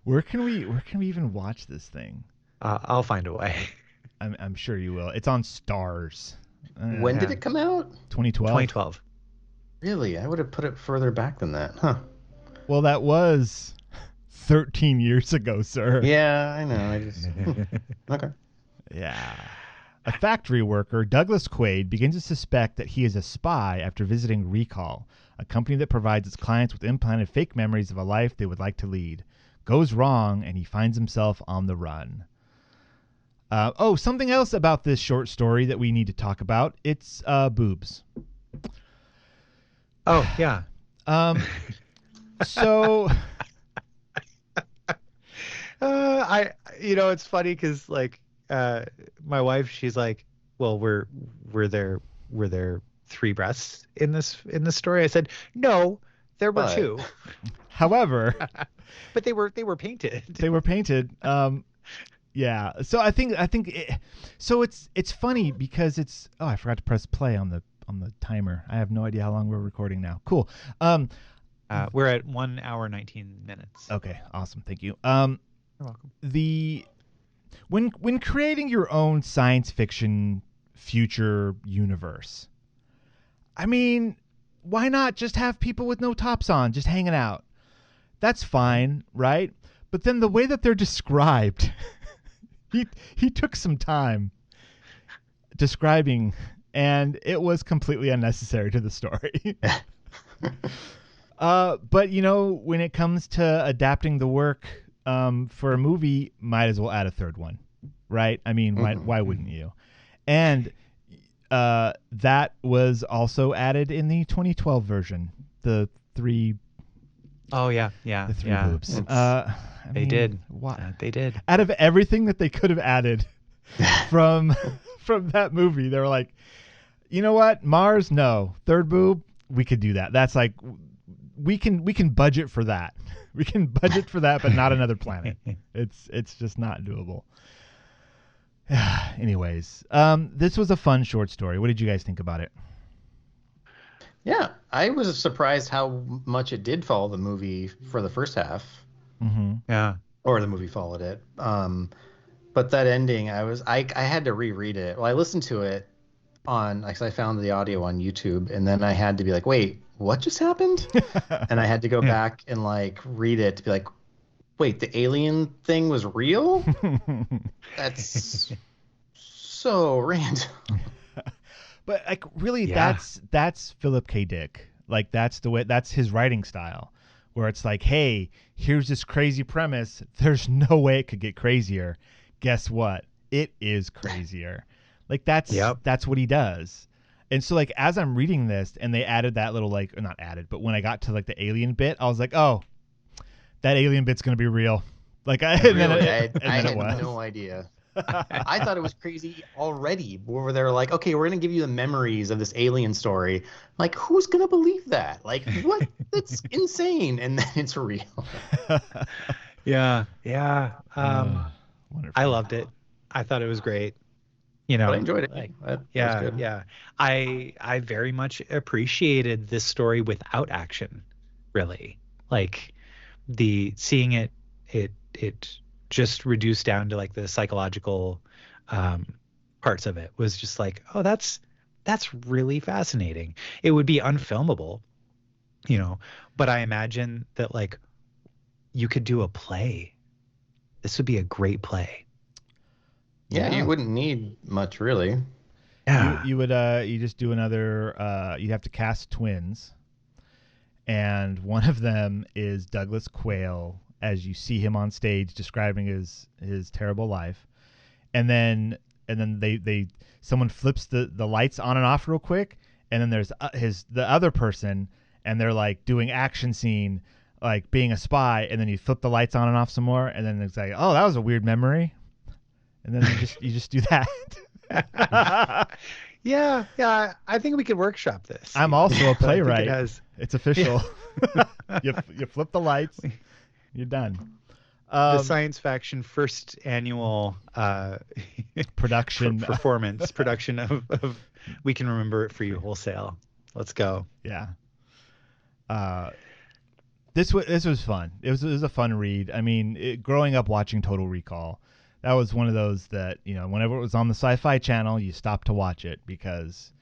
[SPEAKER 2] Where can we even watch this thing?
[SPEAKER 3] I'll find a way.
[SPEAKER 2] I'm sure you will. It's on Stars.
[SPEAKER 4] When did it come out?
[SPEAKER 2] 2012.
[SPEAKER 3] 2012.
[SPEAKER 4] Really? I would have put it further back than that. Huh.
[SPEAKER 2] Well, that was 13 years ago, sir.
[SPEAKER 4] Yeah, I know. I just okay.
[SPEAKER 2] Yeah. A factory worker, Douglas Quaid, begins to suspect that he is a spy after visiting Recall, a company that provides its clients with implanted fake memories of a life they would like to lead. Goes wrong, and he finds himself on the run. Something else about this short story that we need to talk about. It's boobs.
[SPEAKER 3] Oh, yeah.
[SPEAKER 2] So
[SPEAKER 3] it's funny because like my wife, she's like, well, were there 3 breasts in this story? I said, no, there were 2.
[SPEAKER 2] However,
[SPEAKER 3] but they were painted.
[SPEAKER 2] They were painted. Yeah. So I think it's funny because it's I forgot to press play on the timer. I have no idea how long we're recording now. Cool.
[SPEAKER 3] We're at 1 hour 19 minutes.
[SPEAKER 2] Okay, awesome. Thank you.
[SPEAKER 3] You're welcome.
[SPEAKER 2] When creating your own science fiction future universe, I mean, why not just have people with no tops on just hanging out? That's fine, right? But then the way that they're described, he took some time describing, and it was completely unnecessary to the story. But when it comes to adapting the work for a movie, might as well add a third one, right? I mean, why wouldn't you? And that was also added in the 2012 version. The 3.
[SPEAKER 3] Oh yeah.
[SPEAKER 2] The 3 boobs.
[SPEAKER 3] They did.
[SPEAKER 2] Why?
[SPEAKER 3] They did.
[SPEAKER 2] Out of everything that they could have added from that movie, they were like, you know what? Mars, no. 3rd boob, we could do that. That's like, we can budget for that. We can budget for that, but not another planet. It's just not doable. Anyways, this was a fun short story. What did you guys think about it?
[SPEAKER 4] Yeah, I was surprised how much it did follow the movie for the first half.
[SPEAKER 2] Mm-hmm.
[SPEAKER 3] Yeah.
[SPEAKER 4] Or the movie followed it. But that ending, I had to reread it. Well, I listened to it I found the audio on YouTube, and then I had to be like, wait, what just happened? And I had to go back and like read it to be like, wait, the alien thing was real? That's so random.
[SPEAKER 2] But like, really, that's Philip K. Dick. Like, that's his writing style, where it's like, hey, here's this crazy premise. There's no way it could get crazier. Guess what? It is crazier. Like, that's what he does. And so, like, as I'm reading this, and they added that little, like, or not added, but when I got to like the alien bit, I was like, oh, that alien bit's gonna be real. Like, I had
[SPEAKER 4] no idea. I thought it was crazy already. Where they're like, okay, we're gonna give you the memories of this alien story. Like, who's gonna believe that? Like, what? That's insane. And then it's real.
[SPEAKER 3] Yeah.
[SPEAKER 2] Wonderful.
[SPEAKER 3] I loved it. I thought it was great.
[SPEAKER 4] But I enjoyed it. That was good.
[SPEAKER 3] Yeah. I very much appreciated this story without action. Really, like seeing it just reduced down to like the psychological parts of it was just like, oh, that's really fascinating. It would be unfilmable, but I imagine that like you could do a play. This would be a great play.
[SPEAKER 4] Yeah, you wouldn't need much really.
[SPEAKER 3] Yeah.
[SPEAKER 2] You would you just do another you'd have to cast twins, and one of them is Douglas Quayle as you see him on stage describing his terrible life, and then someone flips the lights on and off real quick, and then there's the other person, and they're like doing action scene like being a spy, and then you flip the lights on and off some more, and then it's like, oh, that was a weird memory. And then you just do that.
[SPEAKER 3] Yeah. I think we could workshop this.
[SPEAKER 2] I'm also a playwright. It's official.
[SPEAKER 3] Yeah.
[SPEAKER 2] You flip the lights. You're done.
[SPEAKER 3] The Science Faction first annual
[SPEAKER 2] production
[SPEAKER 3] production of We Can Remember It For You Wholesale. Let's go.
[SPEAKER 2] Yeah. This was fun. It was a fun read. I mean, growing up watching Total Recall, that was one of those that, whenever it was on the Sci-Fi Channel, you stopped to watch it because,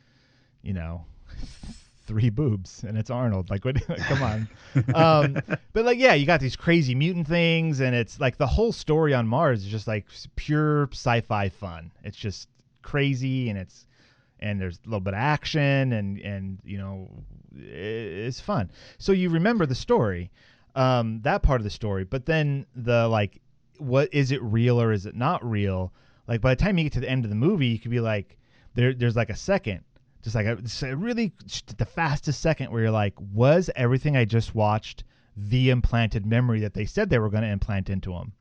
[SPEAKER 2] 3 boobs and it's Arnold. Like, what? Come on. But like, yeah, you got these crazy mutant things, and it's like the whole story on Mars is just like pure sci-fi fun. It's just crazy, and there's a little bit of action, and you know, it's fun. So you remember the story, that part of the story, but then the like, what is it real or is it not real? Like by the time you get to the end of the movie, you could be like, there's like a second, just like a really the fastest second where you're like, was everything I just watched the implanted memory that they said they were going to implant into him?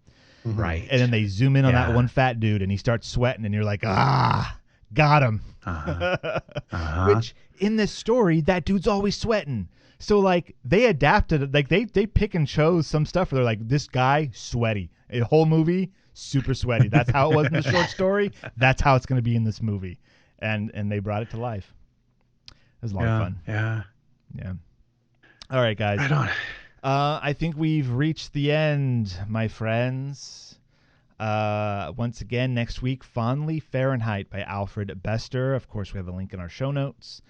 [SPEAKER 3] Right.
[SPEAKER 2] And then they zoom in on that one fat dude, and he starts sweating, and you're like, got him. Which in this story, that dude's always sweating. So like they adapted, like they pick and chose some stuff where they're like, this guy sweaty. A whole movie super sweaty. That's how it was in the short story. That's how it's going to be in this movie, and they brought it to life. It was a lot of fun. Yeah. All right, guys.
[SPEAKER 3] Right on.
[SPEAKER 2] I think we've reached the end, my friends. Once again, next week, Fondly Fahrenheit by Alfred Bester. Of course, we have a link in our show notes.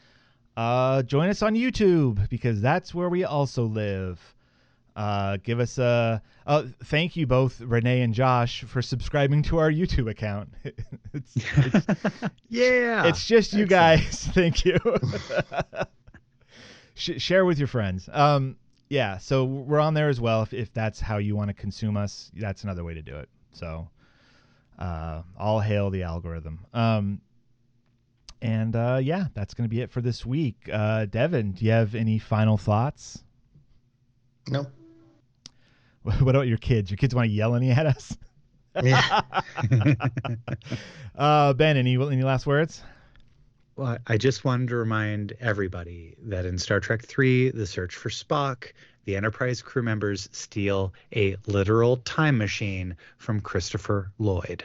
[SPEAKER 2] Join us on YouTube, because that's where we also live. Give us a thank you both, Renee and Josh, for subscribing to our YouTube account. It's just you guys. Thank you. Share with your friends. Yeah, so we're on there as well. If that's how you want to consume us, that's another way to do it. So all hail the algorithm. Yeah, that's going to be it for this week. Devon, do you have any final thoughts?
[SPEAKER 4] No.
[SPEAKER 2] What about your kids? Your kids want to yell any at us?
[SPEAKER 4] Yeah.
[SPEAKER 2] Ben, any last words?
[SPEAKER 3] Well, I just wanted to remind everybody that in Star Trek III, The Search for Spock, the Enterprise crew members steal a literal time machine from Christopher Lloyd.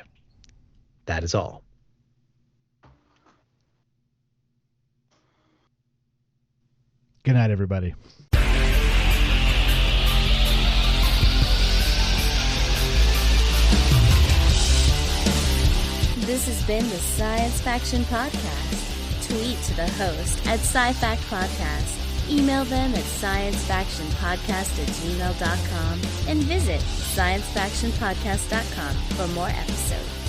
[SPEAKER 3] That is all.
[SPEAKER 2] Good night, everybody.
[SPEAKER 1] This has been the Science Faction Podcast. Tweet to the host at SciFact Podcast. Email them at sciencefactionpodcast@gmail.com and visit sciencefactionpodcast.com for more episodes.